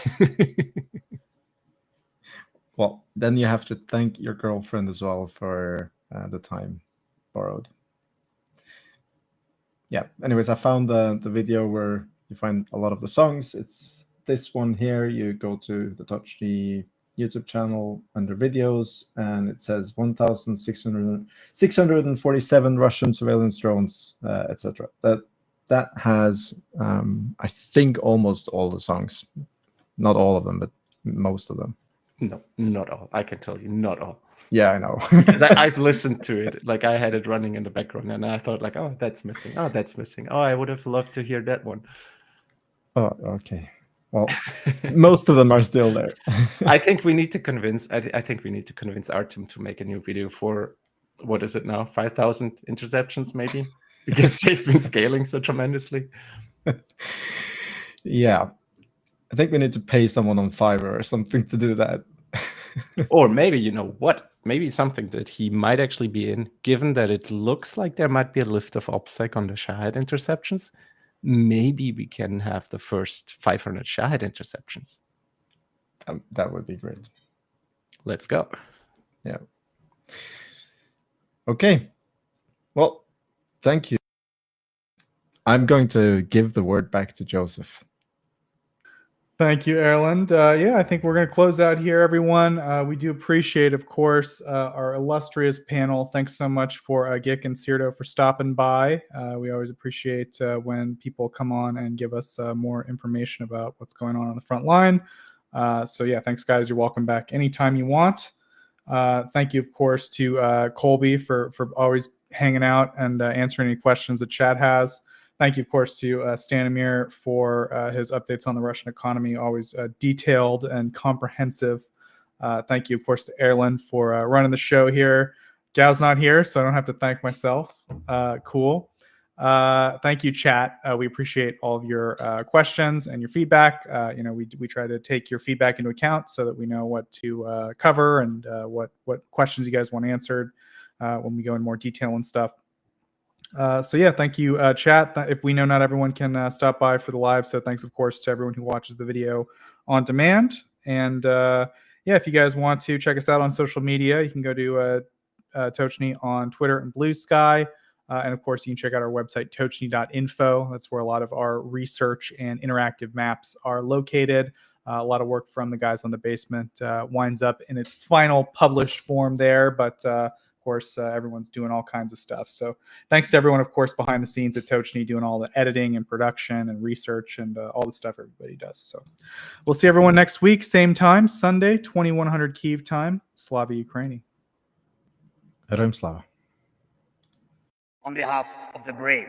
Well, then you have to thank your girlfriend as well for the time borrowed. Yeah. Anyways, I found the video where you find a lot of the songs. It's this one here. You go to the Tochnyi YouTube channel under videos, and it says 1,647 Russian surveillance drones, etc. That has, I think, almost all the songs. Not all of them, but most of them. No, not all. I can tell you, not all. Yeah, I know. Because I've listened to it. Like I had it running in the background, and I thought, like, oh, that's missing. Oh, that's missing. Oh, I would have loved to hear that one. Oh, okay. Well, most of them are still there. I think we need to convince. I think we need to convince Artem to make a new video for, what is it now? 5,000 interceptions, maybe, because they've been scaling so tremendously. Yeah, I think we need to pay someone on Fiverr or something to do that. Or maybe, you know what? Maybe something that he might actually be in, given that it looks like there might be a lift of OPSEC on the Shahid interceptions. Maybe we can have the first 500 Shahid interceptions. That would be great. Let's go. Yeah. Okay. Well, thank you. I'm going to give the word back to Joseph. Thank you, Erlend. Yeah, I think we're going to close out here, everyone. We do appreciate, of course, our illustrious panel. Thanks so much for giK and Sirdo for stopping by. We always appreciate when people come on and give us more information about what's going on the front line. So yeah, thanks, guys. You're welcome back anytime you want. Thank you, of course, to Colby for always hanging out and answering any questions that Chad has. Thank you, of course, to Stanimir for his updates on the Russian economy, always detailed and comprehensive. Thank you, of course, to Erlend for running the show here. Gal's not here, so I don't have to thank myself. Cool. Thank you, chat. We appreciate all of your questions and your feedback. We try to take your feedback into account so that we know what to cover and what questions you guys want answered when we go in more detail and stuff. So yeah, thank you, chat. If we know not everyone can stop by for the live, so thanks, of course, to everyone who watches the video on demand. And yeah, if you guys want to check us out on social media, you can go to Tochnyi on Twitter and Blue Sky. And of course, you can check out our website, tochnyi.info. That's where a lot of our research and interactive maps are located. A lot of work from the guys on the basement winds up in its final published form there. But of course, everyone's doing all kinds of stuff. So thanks to everyone, of course, behind the scenes at Tochnyi doing all the editing and production and research and all the stuff everybody does. So we'll see everyone next week, same time, Sunday, 2100 Kyiv time. Slava Ukraini. Heroям слава. On behalf of the brave.